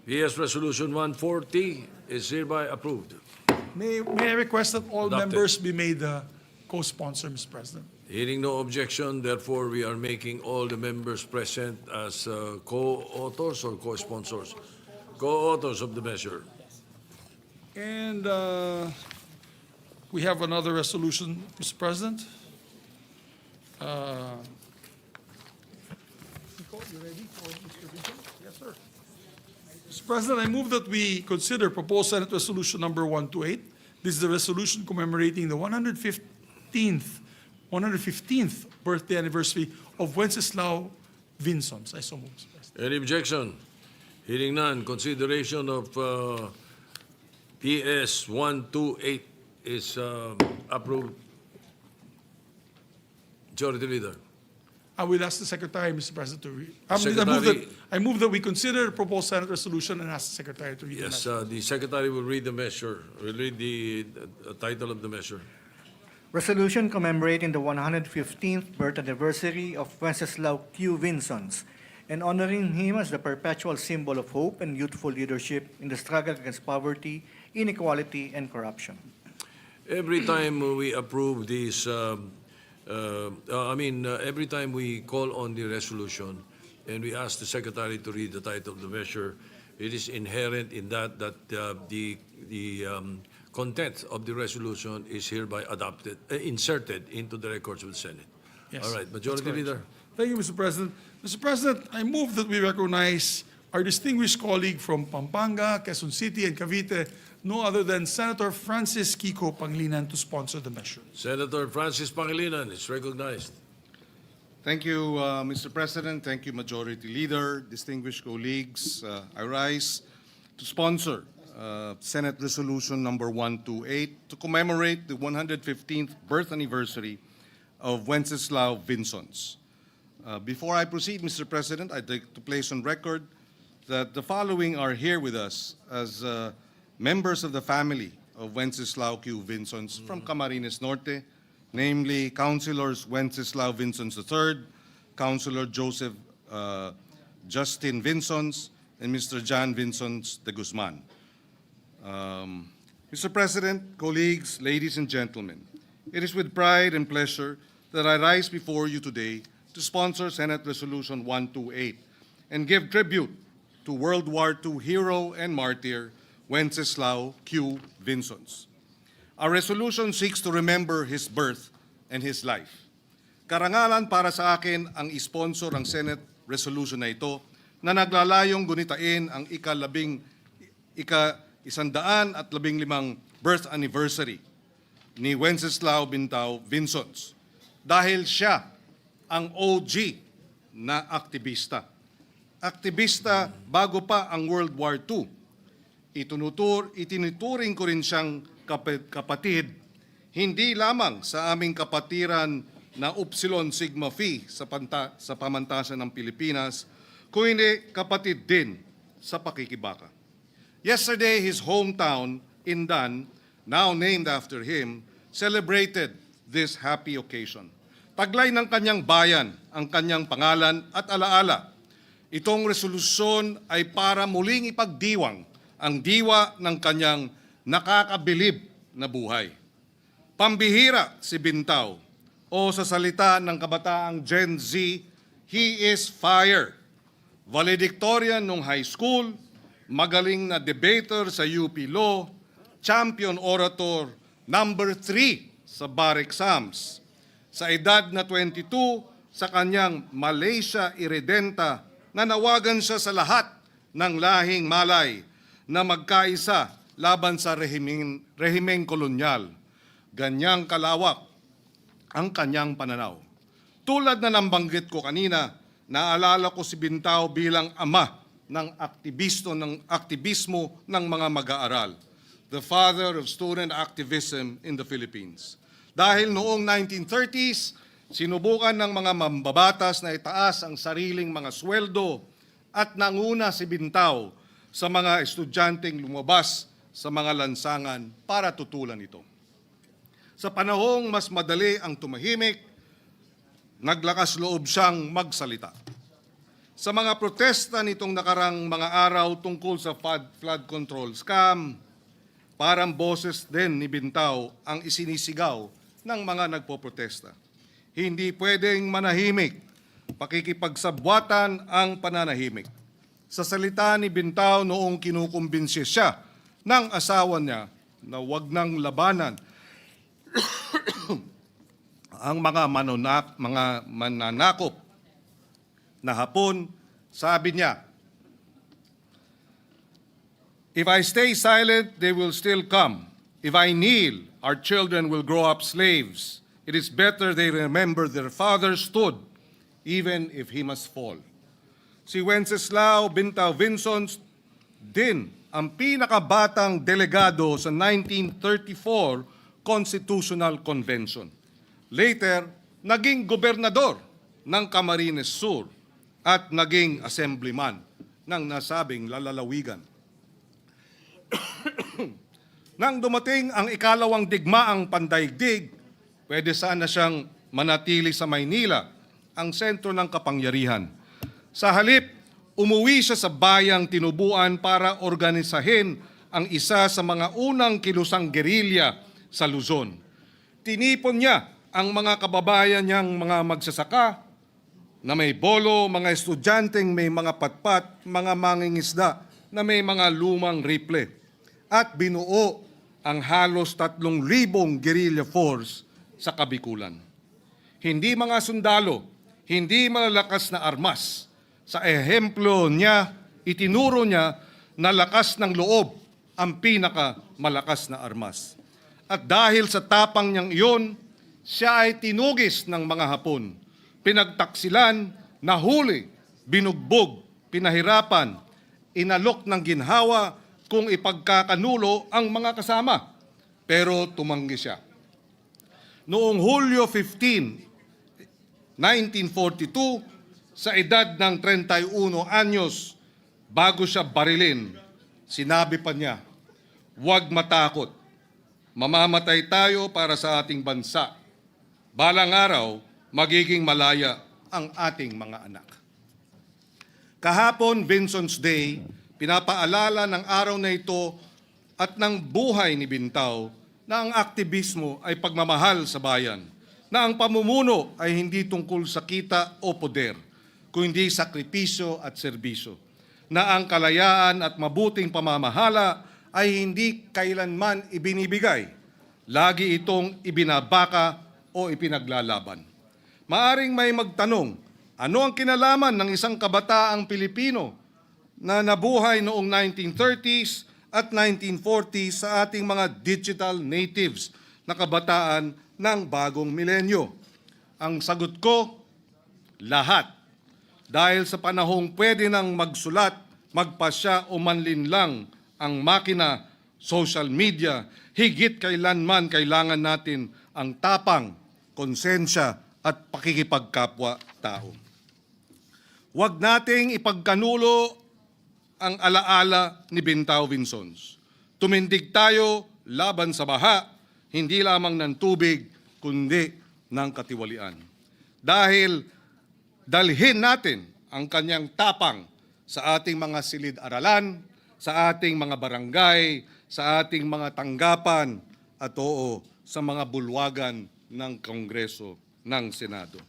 Speaker 1: PS Resolution 140 is hereby approved.
Speaker 4: May I request that all
Speaker 1: Adopted.
Speaker 4: members be made co-sponsor, Mr. President?
Speaker 1: Hearing no objection, therefore, we are making all the members present as co-authors or co-sponsors. Co-authors of the measure.
Speaker 4: And we have another resolution, Mr. President. Nicole, you ready for Mr. Vinzons? Yes, sir. Mr. President, I move that we consider proposed Senate Resolution number 128. This is the resolution commemorating the 115th birthday anniversary of Wenceslao Vinzons. I so move, Mr. President.
Speaker 1: Any objection? Hearing none, consideration of PS 128 is approved. Majority Leader.
Speaker 4: I will ask the Secretary, Mr. President, to read.
Speaker 1: Secretary-
Speaker 4: I move that we consider the proposed Senate resolution and ask the Secretary to read the
Speaker 1: Yes,
Speaker 4: measure.
Speaker 1: the Secretary will read the measure, will read the title of the measure.
Speaker 3: Resolution commemorating the 115th birth anniversary of Wenceslao Q. Vinzons and honoring him as the perpetual symbol of hope and youthful leadership in the struggle against poverty, inequality, and corruption.
Speaker 1: Every time we approve this, every time we call on the resolution and we ask the Secretary to read the title of the measure, it is inherent in that the content of the resolution is hereby adopted, inserted into the records of the Senate.
Speaker 4: Yes,
Speaker 1: All right,
Speaker 4: that's
Speaker 1: Majority
Speaker 4: correct,
Speaker 1: Leader.
Speaker 4: sir. Thank you, Mr. President. Mr. President, I move that we recognize our distinguished colleague from Pampanga, Quezon City, and Cavite, no other than Senator Francis Kiko Pangilinan, to sponsor the measure.
Speaker 1: Senator Francis Pangilinan is recognized.
Speaker 5: Thank you, Mr. President. Thank you, Majority Leader, distinguished colleagues. I rise to sponsor Senate Resolution number 128 to commemorate the 115th birth anniversary of Wenceslao Vinzons. Before I proceed, Mr. President, I'd like to place on record that the following are here with us as members of the family of Wenceslao Q. Vinzons from Camarines Norte, namely Councilors Wenceslao Vinzons III, Councilor Joseph Justin Vinzons, and Mr. John Vinzons de Guzman. Mr. President, colleagues, ladies and gentlemen, it is with pride and pleasure that I rise before you today to sponsor Senate Resolution 128 and give tribute to World War II hero and martyr Wenceslao Q. Vinzons. Our resolution seeks to remember his birth and his life. Karangalan para sa akin ang isponsor ang Senate Resolution na ito na naglalayong gunitain ang ika-115 birth anniversary ni Wenceslao Vinzons dahil siya ang OG na aktivista. Aktivista bago pa ang World War II. Itinuturing ko rin siyang kapatid, hindi lamang sa aming kapatiran na Upsilon Sigma Phi sa pamantasan ng Pilipinas, kundi kapatid din sa pakikibaka. Yesterday, his hometown, Indan, now named after him, celebrated this happy occasion. Taglay ng kanyang bayan ang kanyang pangalan at alaala. Itong resolusyon ay para muling ipagdiwang ang diwa ng kanyang nakakabilib na buhay. Pambihira si Bintao, o sa salita ng kabataang Gen Z, he is fire. Valedictorian nung high school, magaling na debater sa UP Law, champion orator, number 3 sa bar exams. Sa edad na 22, sa kanyang Malaysia Irredenta, nanawagan siya sa lahat ng lahing Malay na magkaisa laban sa rehimeng kolonyal. Ganyang kalawak ang kanyang pananaw. Tulad na nabanggit ko kanina, naalala ko si Bintao bilang ama ng aktivismo ng mga mag-aaral, the father of student activism in the Philippines. Dahil noong 1930s, sinubukan ng mga mambabatas na itaas ang sariling mga sweldo at nanguna si Bintao sa mga estudyanteng lumabas sa mga lansangan para tutulan ito. Sa panahong mas madali ang tumahimik, naglakas loob siyang magsalita. Sa mga protesta nitong nakarang mga araw tungkol sa flood control scam, parang boses din ni Bintao ang isinisigaw ng mga nagpoprotesta. Hindi pwedeng manahimik, pakikipagsabwatan ang pananahimik. Sa salita ni Bintao noong kinukumbinsi siya ng asawa niya na wag nang labanan ang mga mananakop na Hapon, sabi niya, "If I stay silent, they will still come. If I kneel, our children will grow up slaves. It is better they remember their father stood, even if he must fall." Si Wenceslao Vinzons din ang pinakabatang delegado sa 1934 Constitutional Convention. Later, naging gobernador ng Camarines Sur at naging assemblyman ng nasabing lalawigan. Nang dumating ang ikalawang digmaang pandaigdig, pwede sana siyang manatili sa Maynila, ang sentro ng kapangyarihan. Sa halip, umuwi siya sa bayang tinubuan para organisahin ang isa sa mga unang kilusang gerilya sa Luzon. Tinipon niya ang mga kababayan niyang mga magsasaka na may bolo, mga estudyanteng may mga patpat, mga mangingisda na may mga lumang rifle, at binuo ang halos 3,000 guerrilla force sa Kabikulan. Hindi mga sundalo, hindi malalakas na armas. Sa ehemplo niya, itinuro niya na lakas ng loob ang pinakamalakas na armas. At dahil sa tapang niyang iyon, siya ay tinugis ng mga Hapon, pinagtaksilan, nahuli, binugbog, pinahirapan, inalok ng ginhawa kung ipagkakanulo ang mga kasama. Pero tumanggi siya. Noong Hulyo 15, 1942, sa edad ng 31 anyos, bago siya barilin, sinabi pa niya, "Huwag matakot. Mamamatay tayo para sa ating bansa. Balang araw, magiging malaya ang ating mga anak." Kahapon, Vinzons Day, pinapaalala ng araw na ito at ng buhay ni Bintao na ang aktivismo ay pagmamahal sa bayan, na ang pamumuno ay hindi tungkol sa kita o poder, kundi sakripisyo at serbisyo, na ang kalayaan at mabuting pamamahala ay hindi kailanman ibinibigay, lagi itong ibinabaka o ipinaglalaban. Maaring may magtanong, ano ang kinalaman ng isang kabataang Pilipino na nabuhay noong 1930s at 1940 sa ating mga digital natives na kabataan ng bagong milenyo? Ang sagot ko, lahat. Dahil sa panahong pwede nang magsulat, magpasya o manlinlang ang makina, social media, higit kailanman kailangan natin ang tapang, konsensya at pakikipagkapwa-tao. Huwag nating ipagkanulo ang alaala ni Vinzons. Tumindig tayo laban sa baha, hindi lamang ng tubig, kundi ng katiwalian. Dahil dalhin natin ang kanyang tapang sa ating mga silid-aralan, sa ating mga barangay, sa ating mga tanggapan, at oo, sa mga bulwagan ng Kongreso ng Senado.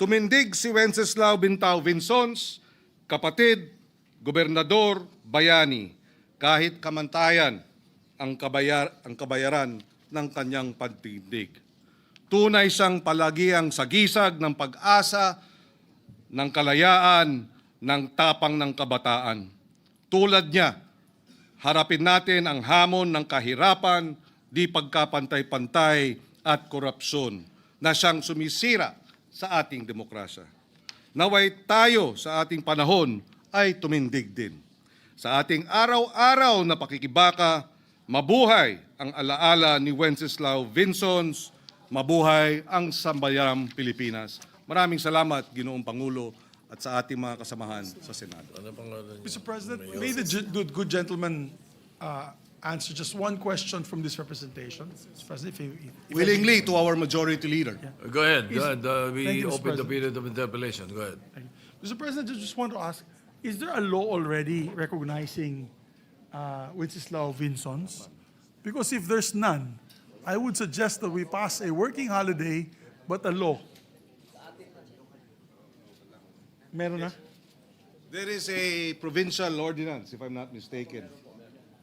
Speaker 5: Tumindig si Wenceslao Vinzons, kapatid, gobernador, bayani, kahit kamantayan ang kabayaran ng kanyang pagtindig. Tunay siyang palagiang sagisag ng pag-asa, ng kalayaan, ng tapang ng kabataan. Tulad niya, harapin natin ang hamon ng kahirapan, di pagkapantay-pantay at korupsyon na siyang sumisira sa ating demokrasya. Naway tayo sa ating panahon ay tumindig din. Sa ating araw-araw na pakikibaka, mabuhay ang alaala ni Wenceslao Vinzons, mabuhay ang sambayang Pilipinas. Maraming salamat, Ginoong Pangulo, at sa ating mga kasamahan sa Senado.
Speaker 4: Mr. President, may the good gentleman answer just one question from this representation? Mr. President, if
Speaker 5: Willingly to our majority leader.
Speaker 1: Go ahead. Go ahead.
Speaker 4: Thank
Speaker 1: We
Speaker 4: you, Mr.
Speaker 1: open the
Speaker 4: President.
Speaker 1: period of interpellation. Go ahead.
Speaker 4: Mr. President, I just want to ask, is there a law already recognizing Wenceslao Vinzons? Because if there's none, I would suggest that we pass a working holiday but a law. Meron na?
Speaker 5: There is a provincial ordinance, if I'm not mistaken,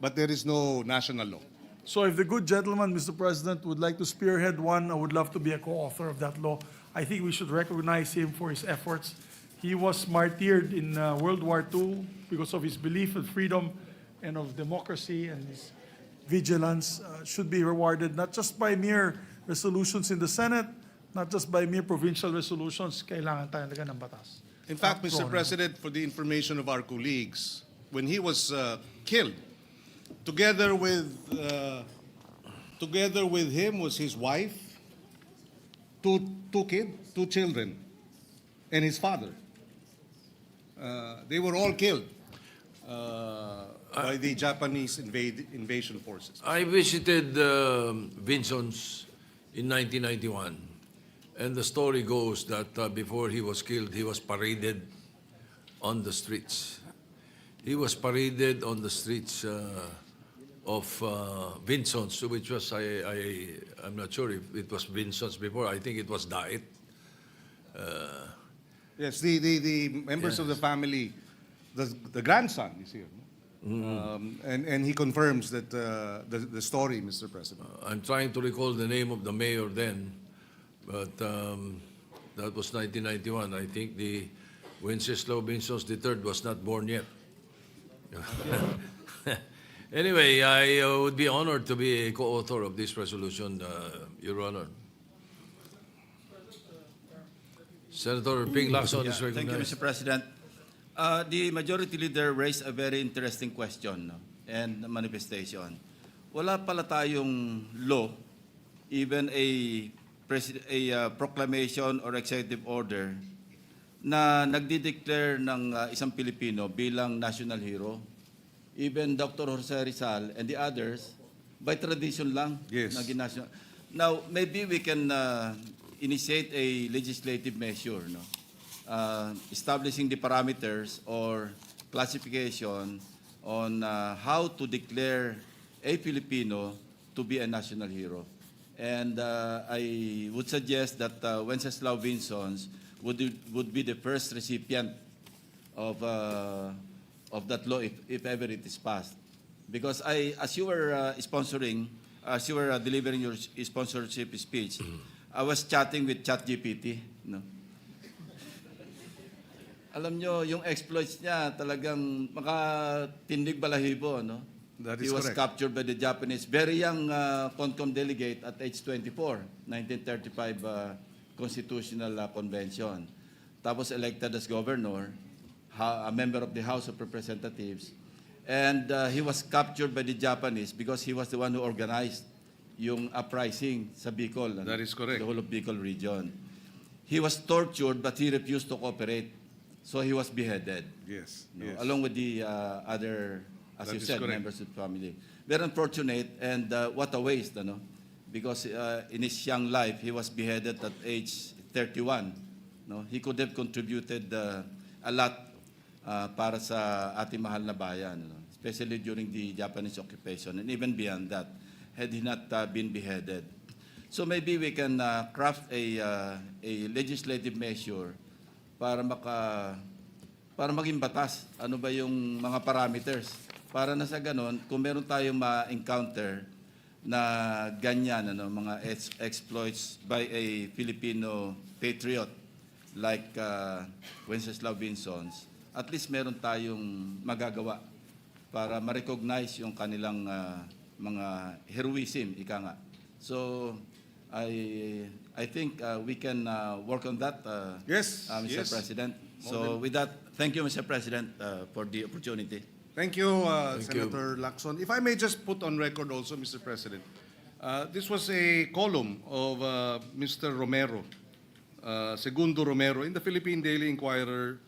Speaker 5: but there is no national law.
Speaker 4: So if the good gentleman, Mr. President, would like to spearhead one, I would love to be a co-author of that law. I think we should recognize him for his efforts. He was martyred in World War II because of his belief in freedom and of democracy, and his vigilance should be rewarded not just by mere resolutions in the Senate, not just by mere provincial resolutions. Kailangan talaga ng batas.
Speaker 5: In fact,
Speaker 4: Not
Speaker 5: Mr.
Speaker 4: law.
Speaker 5: President, for the information of our colleagues, when he was killed, together with him was his wife, two children, and his father. They were all killed by the Japanese invasion forces.
Speaker 1: I visited Vinzons in 1991, and the story goes that before he was killed, he was paraded on the streets. He was paraded on the streets of Vinzons, which was, I'm not sure if it was Vinzons before. I think it was Daet.
Speaker 5: Yes, the members of the family, the grandson is here. And he confirms that the story, Mr. President.
Speaker 1: I'm trying to recall the name of the mayor then, but that was 1991. I think the Wenceslao Vinzons III was not born yet. Anyway, I would be honored to be a co-author of this resolution, Your Honor. Senator Ping Lacson is
Speaker 10: Thank you,
Speaker 1: recognized.
Speaker 10: Mr. President. The Majority Leader raised a very interesting question and manifestation. Wala pala tayong law, even a proclamation or executive order na nagdi-declare ng isang Pilipino bilang national hero. Even Dr. Jose Rizal and the others, by tradition lang.
Speaker 5: Yes.
Speaker 10: Naging national. Now, maybe we can initiate a legislative measure, no? Establishing the parameters or classification on how to declare a Filipino to be a national hero. And I would suggest that Wenceslao Vinzons would be the first recipient of that law if ever it is passed. Because as you were as you were delivering your sponsorship speech, I was chatting with ChatGPT, no? Alam nyo, yung exploits niya talagang makatindig balahibo, no?
Speaker 5: That
Speaker 10: He
Speaker 5: is
Speaker 10: was
Speaker 5: correct.
Speaker 10: captured by the Japanese, very young CONCOM delegate at age 24, 1935 Constitutional Convention. Tapos elected as governor, a member of the House of Representatives. And he was captured by the Japanese because he was the one who organized yung uprising sa Bicol.
Speaker 5: That is correct.
Speaker 10: The whole of Bicol region. He was tortured but he refused to cooperate. So he was beheaded.
Speaker 5: Yes,
Speaker 10: No,
Speaker 5: yes.
Speaker 10: along with the other, as
Speaker 5: That
Speaker 10: you
Speaker 5: is
Speaker 10: said,
Speaker 5: correct.
Speaker 10: members of the family. Very unfortunate, and what a waste, ano? Because in his young life, he was beheaded at age 31. No? He could have contributed a lot para sa ating mahal na bayan, ano? Especially during the Japanese occupation, and even beyond that, had he not been beheaded. So maybe we can craft a legislative measure para maging batas. Ano ba yung mga parameters? Para na sa ganon, kung meron tayong ma-encounter na ganyan, ano, mga exploits by a Filipino patriot like Wenceslao Vinzons, at least meron tayong magagawa para ma-recognize yung kanilang mga heroism, ika nga. So, I think we can work on that,
Speaker 5: Yes,
Speaker 10: Mr.
Speaker 5: yes.
Speaker 10: President. So with that, thank you, Mr. President, for the opportunity.
Speaker 5: Thank you,
Speaker 1: Thank you.
Speaker 5: Senator Lacson. If I may just put on record also, Mr. President, this was a column of Mr. Romero, Segundo Romero, in the Philippine Daily Inquirer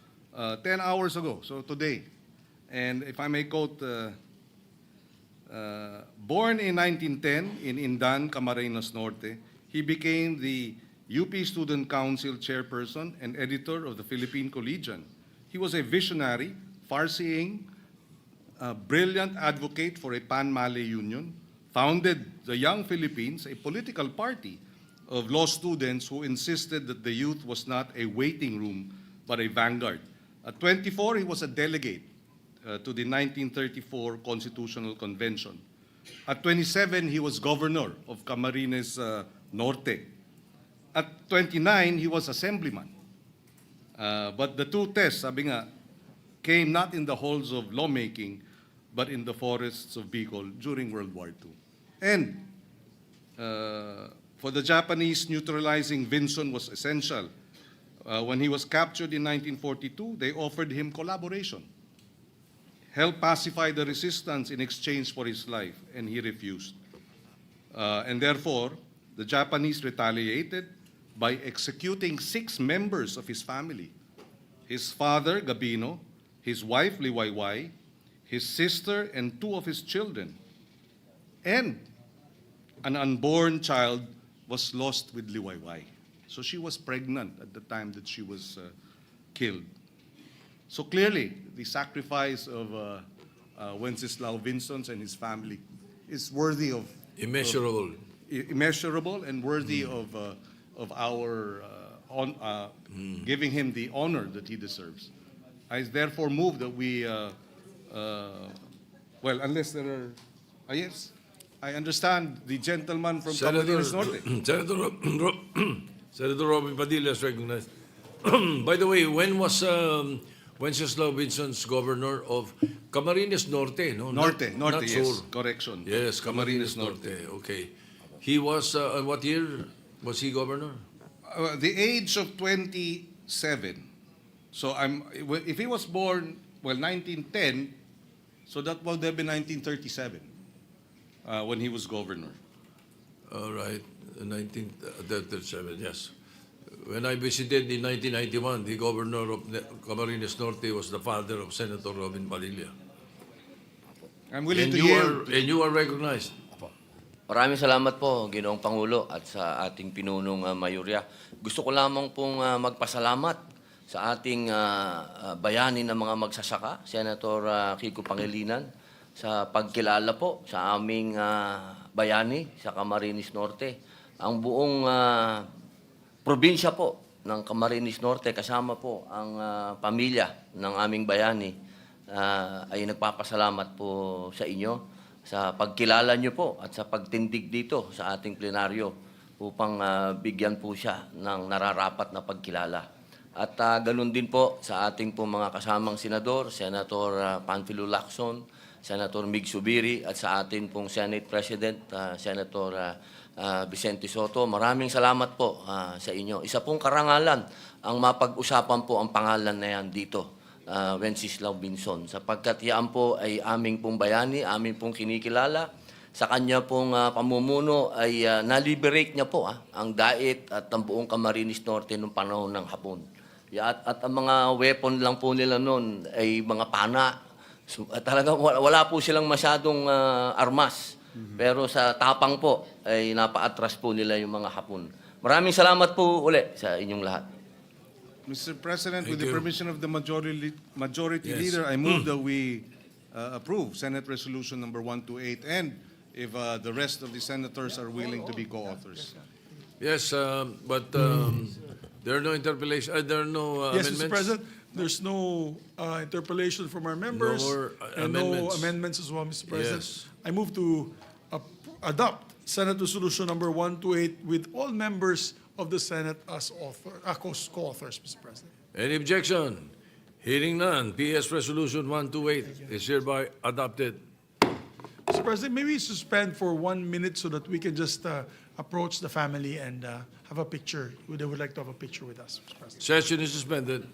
Speaker 5: 10 hours ago, so today. And if I may quote, born in 1910 in Indan, Camarines Norte, he became the UP Student Council chairperson and editor of the Philippine Collegian. He was a visionary, far-seeing, brilliant advocate for a pan-Malay union, founded the Young Philippines, a political party of law students who insisted that the youth was not a waiting room, but a vanguard. At 24, he was a delegate to the 1934 Constitutional Convention. At 27, he was governor of Camarines Norte. At 29, he was assemblyman. But the two tests, sabi nga, came not in the halls of lawmaking, but in the forests of Bicol during World War II. And for the Japanese, neutralizing Vinson was essential. When he was captured in 1942, they offered him collaboration, help pacify the resistance in exchange for his life, and he refused. And therefore, the Japanese retaliated by executing 6 members of his family: his father, Gabino, his wife, Liwayway, his sister, and 2 of his children. And an unborn child was lost with Liwayway. So she was pregnant at the time that she was killed. So clearly, the sacrifice of Wenceslao Vinzons and his family is worthy of
Speaker 1: Immeasurable.
Speaker 5: immeasurable and worthy of our giving him the honor that he deserves. I therefore move that we, well, unless there are, yes, I understand the gentleman from Camarines Norte.
Speaker 1: Senator Robin Padilla is recognized. By the way, when was Wenceslao Vinzons governor of Camarines Norte? No,
Speaker 5: Norte,
Speaker 1: not
Speaker 5: yes,
Speaker 1: Sur.
Speaker 5: correction.
Speaker 1: Yes, Camarines Norte. Okay. He was, what year was he governor?
Speaker 5: The age of 27. So if he was born, well, 1910, so that would have been 1937 when he was governor.
Speaker 1: All right, 1937, yes. When I visited in 1991, the governor of Camarines Norte was the father of Senator Robin Padilla.
Speaker 5: I'm willing
Speaker 1: And
Speaker 5: to
Speaker 1: you
Speaker 5: yield.
Speaker 1: are, and you are recognized.
Speaker 9: Maraming salamat po, Ginoong Pangulo, at sa ating pinunong mayorya. Gusto ko lamang pong magpasalamat sa ating bayani ng mga magsasaka, Senator Kiko Pangilinan, sa pagkilala po sa aming bayani sa Camarines Norte. Ang buong probinsya po ng Camarines Norte, kasama po ang pamilya ng aming bayani, ay nagpapasalamat po sa inyo sa pagkilala nyo po at sa pagtindig dito sa ating plenaryo upang bigyan po siya ng nararapat na pagkilala. At ganun din po sa ating po mga kasamang senador, Senator Panfilo Lacson, Senator Mig Subiri at sa atin pong Senate President, Senator Vicente Soto. Maraming salamat po sa inyo. Isa pong karangalan ang mapag-usapan po ang pangalan na yan dito, Wenceslao Vinzons, sapagkat yan po ay aming pong bayani, aming pong kinikilala. Sa kanya pong pamumuno ay na-liberate niya po ang Dait at ang buong Camarines Norte noong panahon ng Hapon. At ang mga weapon lang po nila noon ay mga pana. So, talagang wala po silang masyadong armas. Pero sa tapang po ay napa-atras po nila yung mga Hapon. Maraming salamat po uli sa inyong lahat.
Speaker 5: Mr. President,
Speaker 1: Thank
Speaker 5: with the
Speaker 1: you.
Speaker 5: permission of the majority
Speaker 1: Yes.
Speaker 5: leader, I move that we approve Senate Resolution number 128, and if the rest of the senators are willing to be co-authors.
Speaker 1: Yes, but there are no interpellation, there are no
Speaker 4: Yes,
Speaker 1: amendments?
Speaker 4: Mr. President, there's no interpellation from our members.
Speaker 1: more,
Speaker 4: and no
Speaker 1: amendments.
Speaker 4: amendments as well, Mr. President.
Speaker 1: Yes.
Speaker 4: I move to adopt Senate Resolution number 128 with all members of the Senate as co-authors, Mr. President.
Speaker 1: Any objection? Hearing none, PS Resolution 128 is hereby adopted.
Speaker 4: Mr. President, maybe suspend for 1 minute so that we can just approach the family and have a picture. They would like to have a picture with us, Mr. President.
Speaker 1: Session is suspended.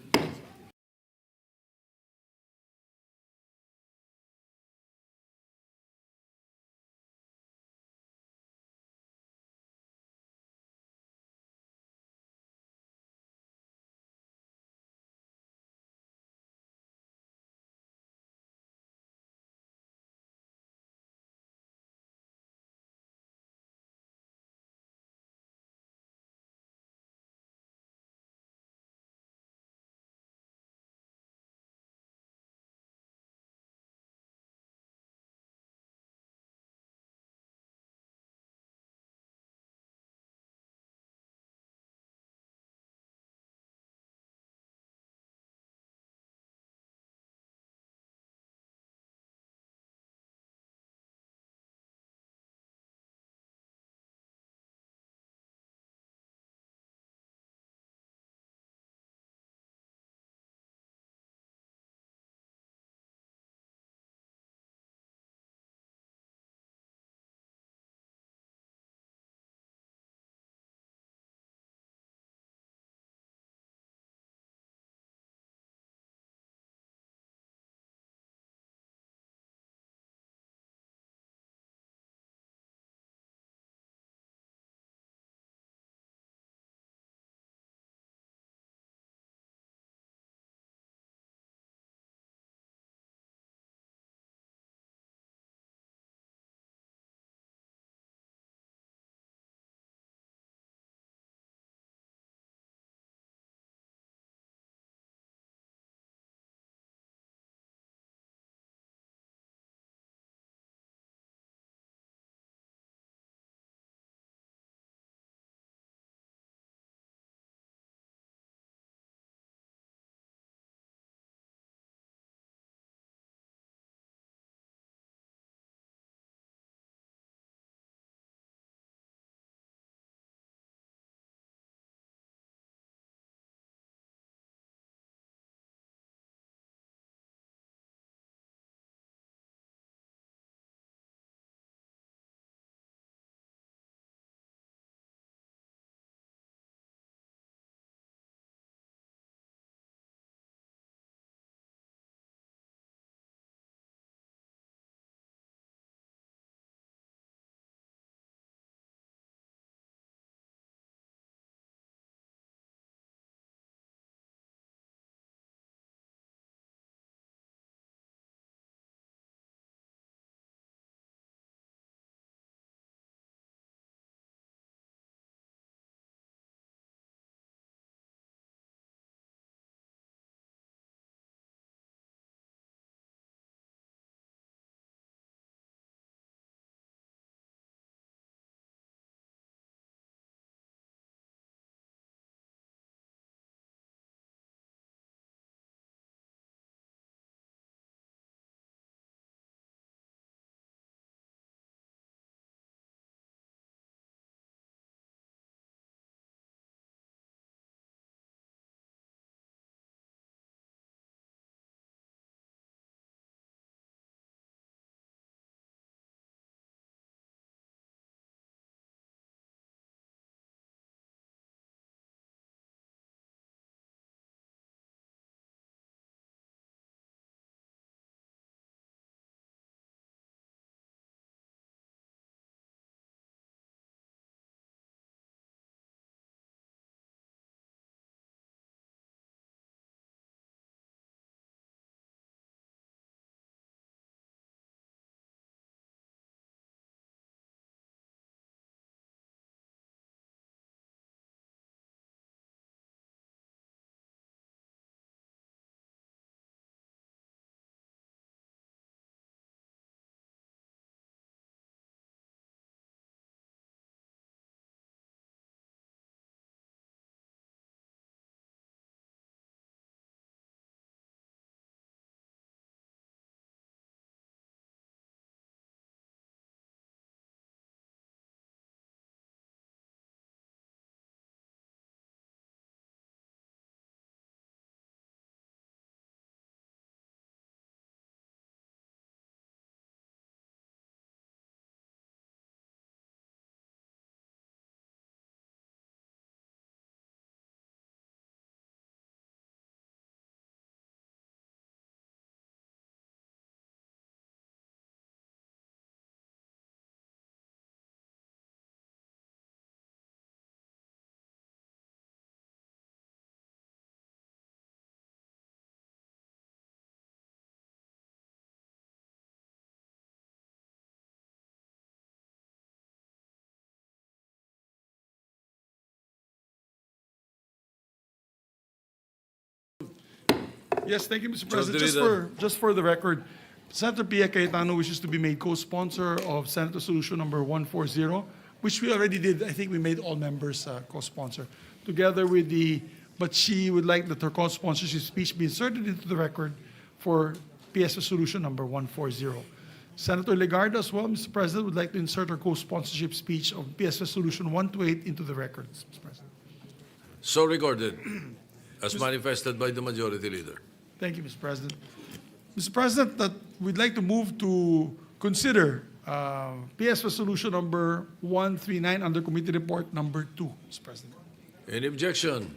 Speaker 4: Yes, thank you, Mr.
Speaker 1: Majority
Speaker 4: President.
Speaker 1: Leader.
Speaker 4: Just for the record, Senator Pia Cayetano wishes to be made co-sponsor of Senate Resolution number 140, which we already did. I think we made all members co-sponsor. Together with but she would like that her co-sponsorship speech be inserted into the record for PS Resolution number 140. Senator Legarda as well, Mr. President, would like to insert her co-sponsorship speech of PS Resolution 128 into the records, Mr. President.
Speaker 1: So recorded, as manifested by the Majority Leader.
Speaker 4: Thank you, Mr. President. Mr. President, that we'd like to move to consider PS Resolution number 139 under Committee Report number 2, Mr. President.
Speaker 1: Any objection?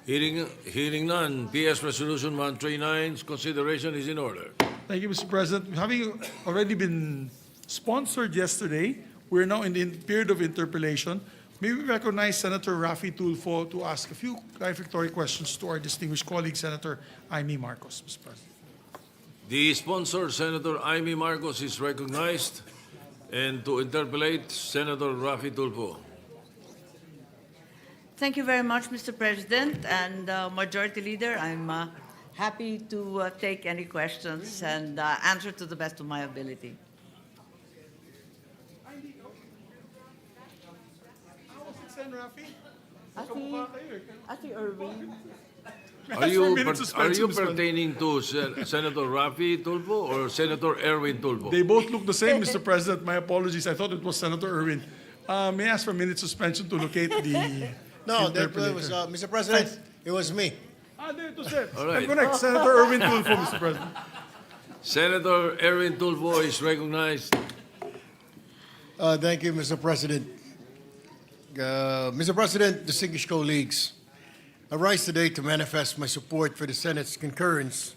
Speaker 1: Hearing none, PS Resolution 139's consideration is in order.
Speaker 4: Thank you, Mr. President. Having already been sponsored yesterday, we're now in the period of interpellation. May we recognize Senator Raffy Tulfo to ask a few clarificatory questions to our distinguished colleague, Senator Amy Marcos, Mr. President.
Speaker 1: The sponsor, Senator Amy Marcos, is recognized. And to interpellate, Senator Raffy Tulfo.
Speaker 11: Thank you very much, Mr. President and Majority Leader. I'm happy to take any questions and answer to the best of my ability. Ate Irwin.
Speaker 1: Are you,
Speaker 4: Minute
Speaker 1: are
Speaker 4: suspension,
Speaker 1: you
Speaker 4: Mr. President.
Speaker 1: pertaining to Senator Raffy Tulfo or Senator Erwin Tulfo?
Speaker 4: They both look the same, Mr. President. My apologies. I thought it was Senator Irwin. May I ask for a minute suspension to locate the
Speaker 7: No, that
Speaker 4: interpolator?
Speaker 7: was, Mr. President, it was me.
Speaker 4: There it was it.
Speaker 1: All right.
Speaker 4: I'm correct. Senator Irwin Tulfo, Mr. President.
Speaker 1: Senator Erwin Tulfo is recognized.
Speaker 7: Thank you, Mr. President. Mr. President, distinguished colleagues, I rise today to manifest my support for the Senate's concurrence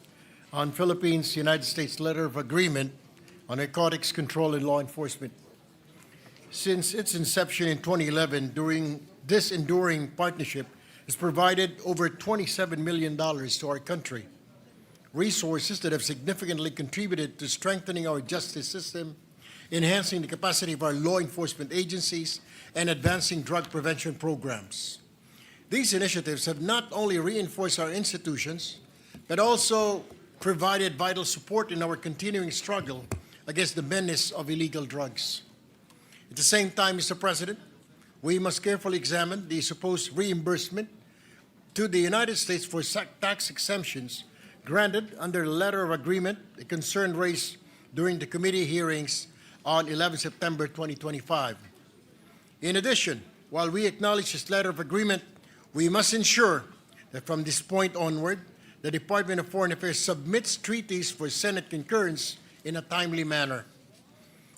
Speaker 7: on Philippines-United States Letter of Agreement on Narcotics Control and Law Enforcement. Since its inception in 2011, this enduring partnership has provided over $27 million to our country, resources that have significantly contributed to strengthening our justice system, enhancing the capacity of our law enforcement agencies, and advancing drug prevention programs. These initiatives have not only reinforced our institutions, but also provided vital support in our continuing struggle against the menace of illegal drugs. At the same time, Mr. President, we must carefully examine the supposed reimbursement to the United States for tax exemptions granted under the letter of agreement, a concern raised during the committee hearings on 11 September 2025. In addition, while we acknowledge this letter of agreement, we must ensure that from this point onward, the Department of Foreign Affairs submits treaties for Senate concurrence in a timely manner.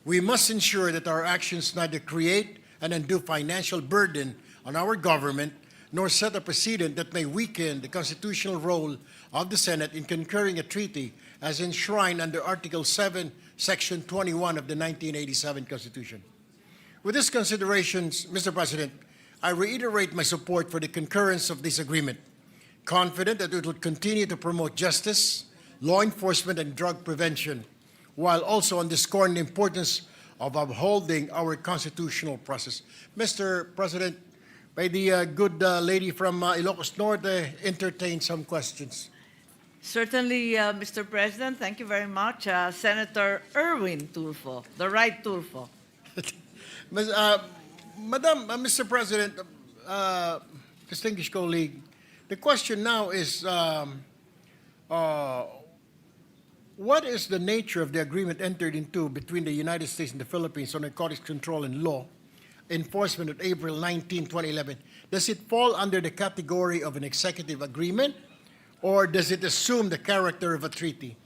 Speaker 7: We must ensure that our actions neither create an undue financial burden on our government nor set a precedent that may weaken the constitutional role of the Senate in concurring a treaty as enshrined under Article 7, Section 21 of the 1987 Constitution. With these considerations, Mr. President, I reiterate my support for the concurrence of this agreement, confident that it will continue to promote justice, law enforcement, and drug prevention, while also underscoring the importance of upholding our constitutional process. Mr. President, may the good lady from Ilocos Norte entertain some questions.
Speaker 11: Certainly, Mr. President. Thank you very much. Senator Erwin Tulfo, the right Tulfo.
Speaker 7: Mr. President, distinguished colleague, the question now is, what is the nature of the agreement entered into between the United States and the Philippines on narcotics control and law enforcement of April 19, 2011? Does it fall under the category of an executive agreement, or does it assume the character of a treaty?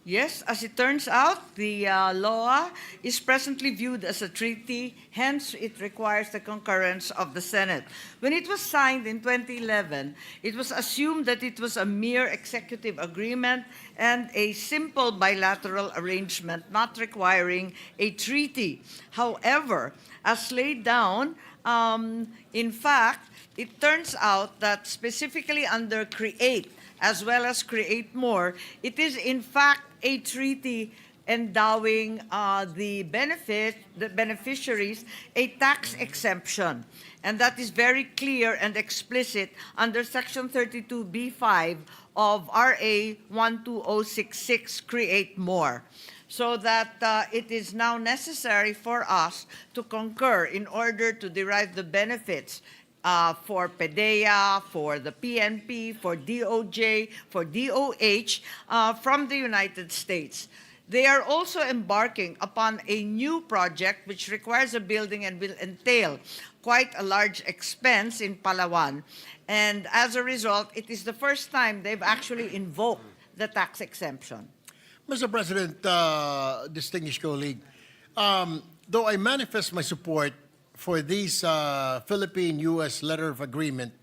Speaker 11: Yes, as it turns out, the law is presently viewed as a treaty, hence it requires the concurrence of the Senate. When it was signed in 2011, it was assumed that it was a mere executive agreement and a simple bilateral arrangement not requiring a treaty. However, as laid down, in fact, it turns out that specifically under CREATE, as well as Create More, it is in fact a treaty endowing the beneficiaries a tax exemption. And that is very clear and explicit under Section 32B5 of RA 12066, Create More. So that it is now necessary for us to concur in order to derive the benefits for PDEA, for the PNP, for DOJ, for DOH from the United States. They are also embarking upon a new project which requires a building and will entail quite a large expense in Palawan. And as a result, it is the first time they've actually invoked the tax exemption.
Speaker 7: Mr. President, distinguished colleague, though I manifest my support for this Philippine-U.S. letter of agreement,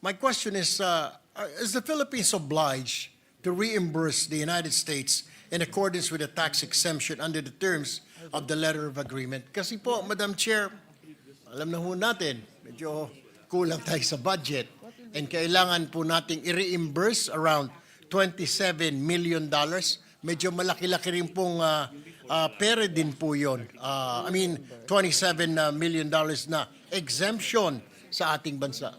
Speaker 7: my question is the Philippines obliged to reimburse the United States in accordance with the tax exemption under the terms of the letter of agreement? Kasi po, Madam Chair, alam na ho natin, medyo kulang tayo sa budget and kailangan po nating i-reimburse around $27 million. Medyo malaki-laki rin pong pera din po yun. $27 million na exemption sa ating bansa.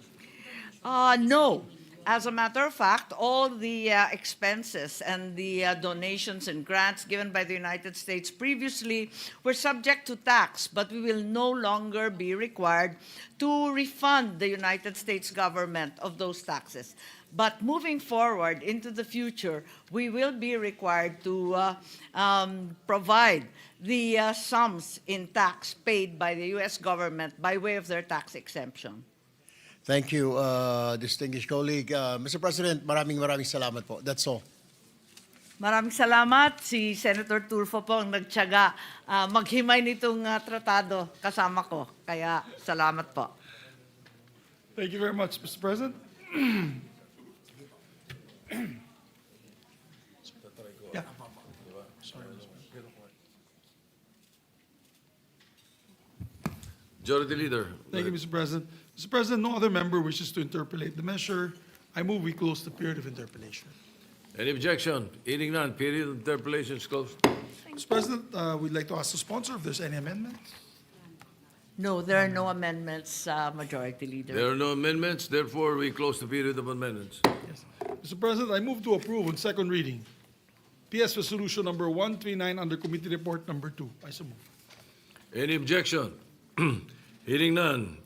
Speaker 11: No. As a matter of fact, all the expenses and the donations and grants given by the United States previously were subject to tax, but we will no longer be required to refund the United States government of those taxes. But moving forward into the future, we will be required to provide the sums in tax paid by the U.S. government by way of their tax exemption.
Speaker 7: Thank you, distinguished colleague. Mr. President, maraming salamat po. That's all.
Speaker 11: Maraming salamat. Si Senator Tulfo po ang nagtiyaga maghimay nitong tratado kasama ko. Kaya salamat po.
Speaker 4: Thank you very much, Mr. President. Yeah.
Speaker 1: Majority Leader.
Speaker 4: Thank you, Mr. President. Mr. President, no other member wishes to interpolate the measure. I move we close the period of interpellation.
Speaker 1: Any objection? Hearing none, period of interpellation is closed.
Speaker 4: Mr. President, we'd like to ask the sponsor if there's any amendments.
Speaker 11: No, there are no amendments, Majority Leader.
Speaker 1: There are no amendments, therefore we close the period of amendments.
Speaker 4: Yes. Mr. President, I move to approve on second reading PS Resolution number 139 under Committee Report number 2. I so move.
Speaker 1: Any objection? Hearing none.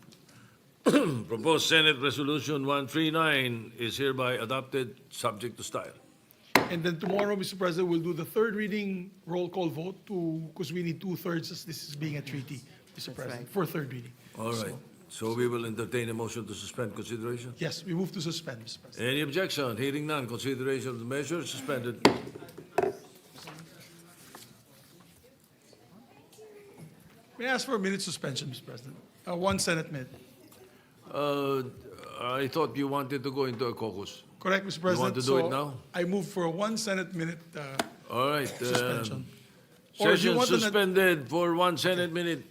Speaker 1: Proposed Senate Resolution 139 is hereby adopted, subject to style.
Speaker 4: And then tomorrow, Mr. President, we'll do the third reading roll call vote because we need 2/3 as this is being a treaty, Mr. President,
Speaker 11: right.
Speaker 4: for third reading.
Speaker 1: All right. So we will entertain a motion to suspend consideration.
Speaker 4: Yes, we move to suspend, Mr. President.
Speaker 1: Any objection? Hearing none, consideration of the measure is suspended.
Speaker 4: May I ask for a minute suspension, Mr. President? 1 Senate minute.
Speaker 1: I thought you wanted to go into a caucus.
Speaker 4: Correct, Mr.
Speaker 1: You
Speaker 4: President.
Speaker 1: want to do it now?
Speaker 4: I move for a 1 Senate minute
Speaker 1: All right.
Speaker 4: suspension. Or if you
Speaker 1: Session
Speaker 4: want an-
Speaker 1: suspended for 1 Senate minute.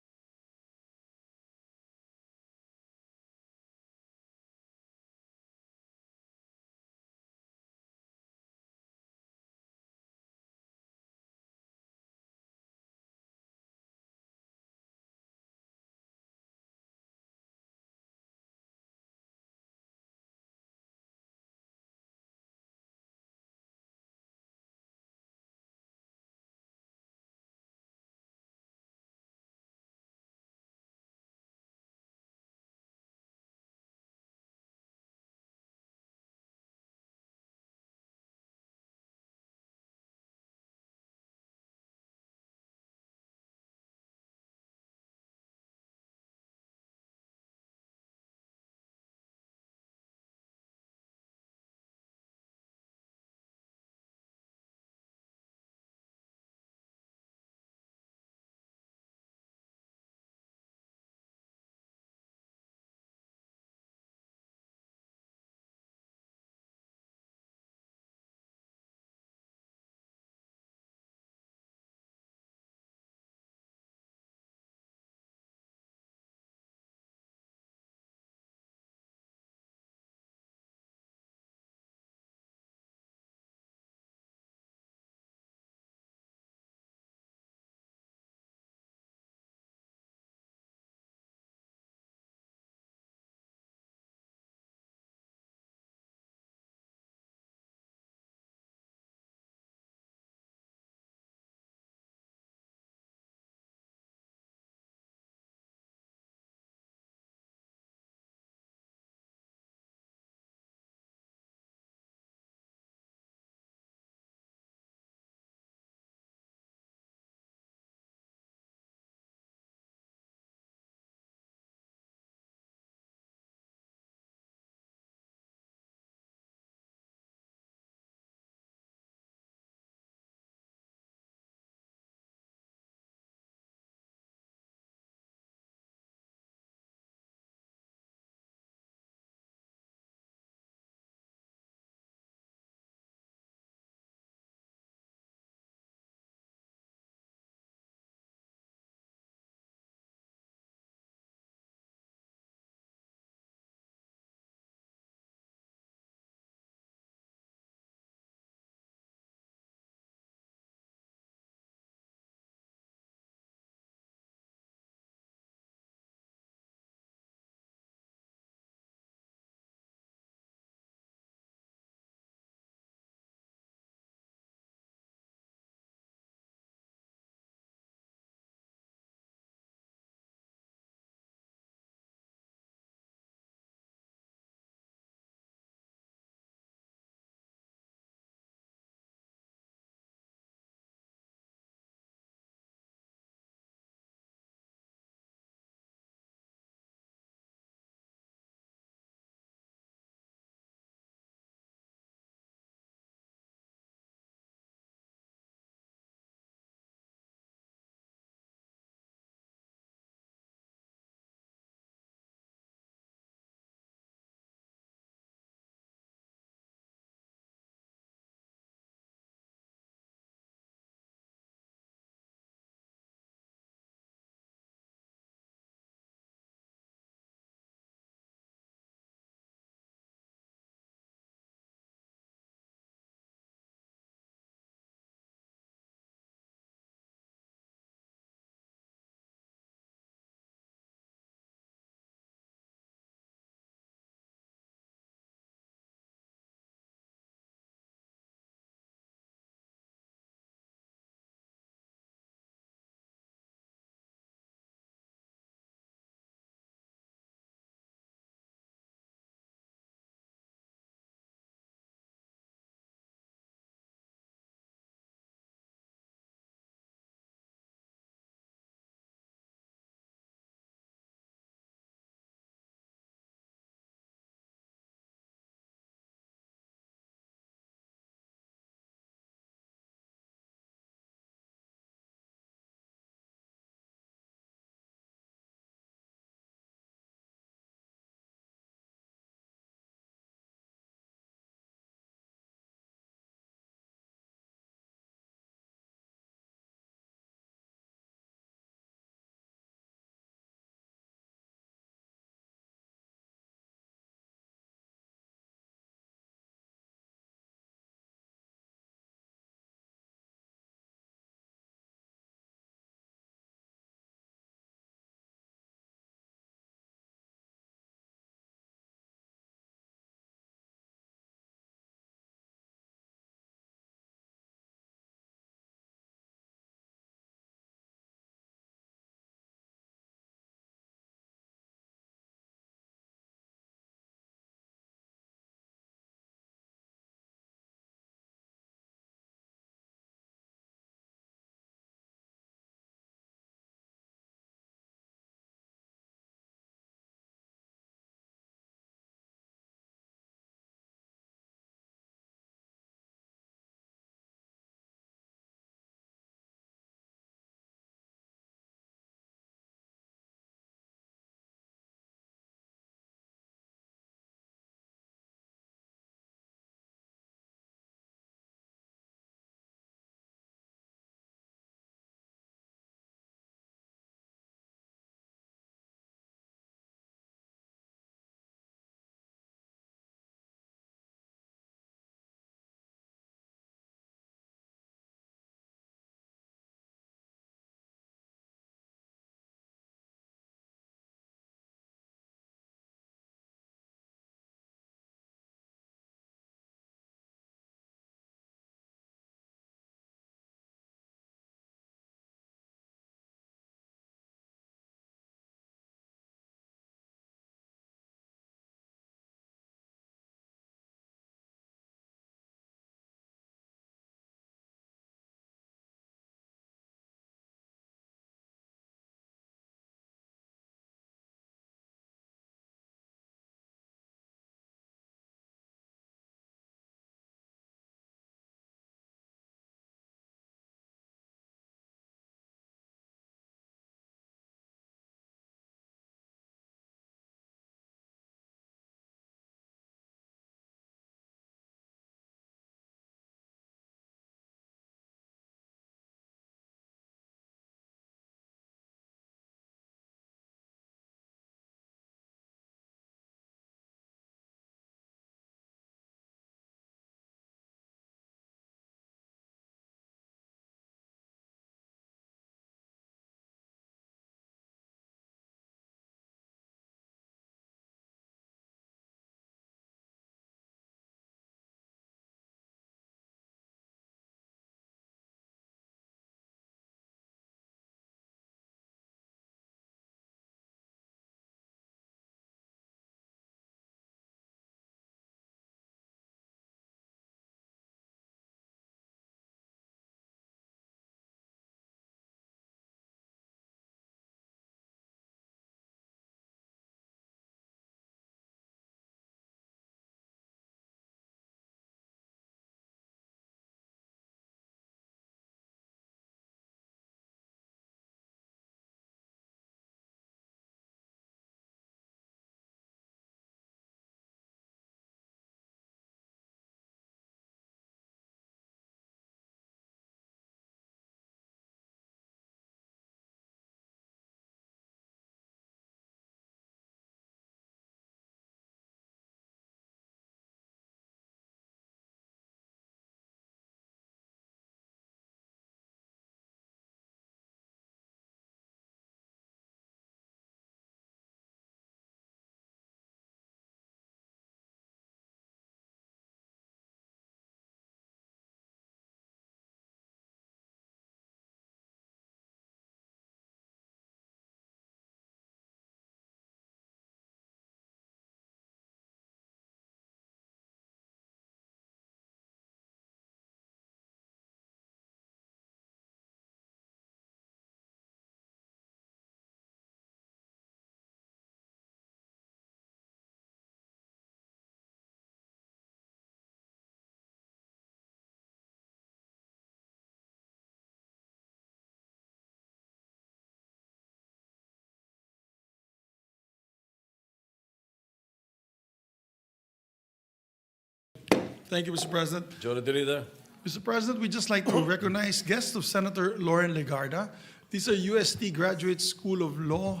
Speaker 4: Thank you, Mr. President.
Speaker 1: Majority Leader.
Speaker 4: Mr. President, we'd just like to recognize guests of Senator Lauren Legarda. These are UST Graduate School of Law.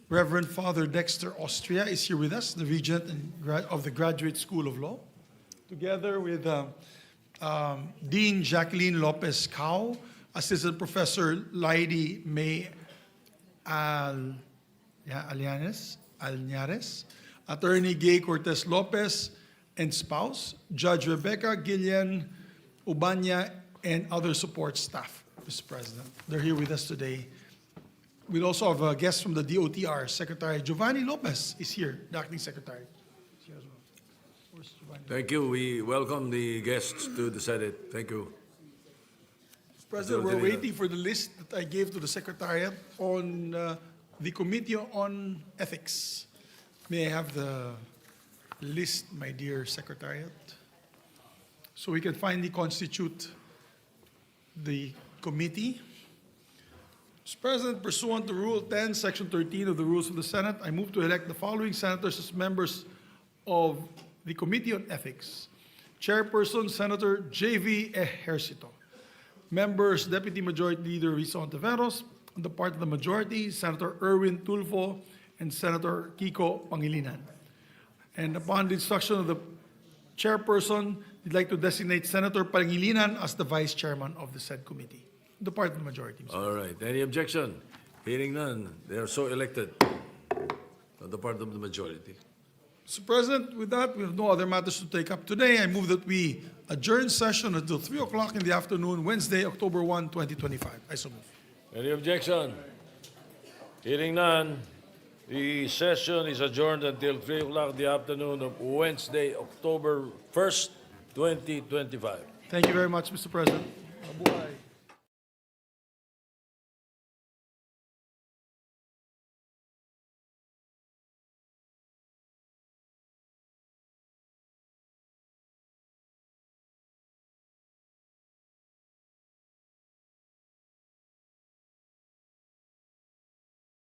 Speaker 4: Reverend Father Dexter Austria is here with us, the Regent of the Graduate School of Law, together with Dean Jacqueline Lopez Cao, Assistant Professor Lady May Alñares, Attorney Gay Cortez Lopez and spouse, Judge Rebecca Gillian Ubanya, and other support staff, Mr. President. They're here with us today. We also have a guest from the DOTR, Secretary Giovanni Lopez is here, the acting secretary. He's here as well. Where's Giovanni?
Speaker 1: Thank you. We welcome the guests to the Senate. Thank you.
Speaker 4: Mr. President, we're
Speaker 1: Majority Leader.
Speaker 4: waiting for the list that I gave to the Secretariat on the Committee on Ethics. May I have the list, my dear Secretariat? So we can finally constitute the committee. Mr. President, pursuant to Rule 10, Section 13 of the Rules of the Senate, I move to elect the following senators as members of the Committee on Ethics. Chairperson, Senator J.V. Ejercito. Members, Deputy Majority Leader Risa Ontiveros. On the part of the majority, Senator Erwin Tulfo and Senator Kiko Pangilinan. And upon the instruction of the chairperson, we'd like to designate Senator Pangilinan as the vice chairman of the said committee. The part of the majority. Mr.
Speaker 1: All right. Any objection? Hearing none. They are so elected on the part of the majority.
Speaker 4: Mr. President, with that, we have no other matters to take up today. I move that we adjourn session until 3 o'clock in the afternoon, Wednesday, October 1, 2025. I so move.
Speaker 1: Any objection? Hearing none. The session is adjourned until 3 o'clock in the afternoon of Wednesday, October 1st, 2025.
Speaker 4: Thank you very much, Mr. President. Mabuhay.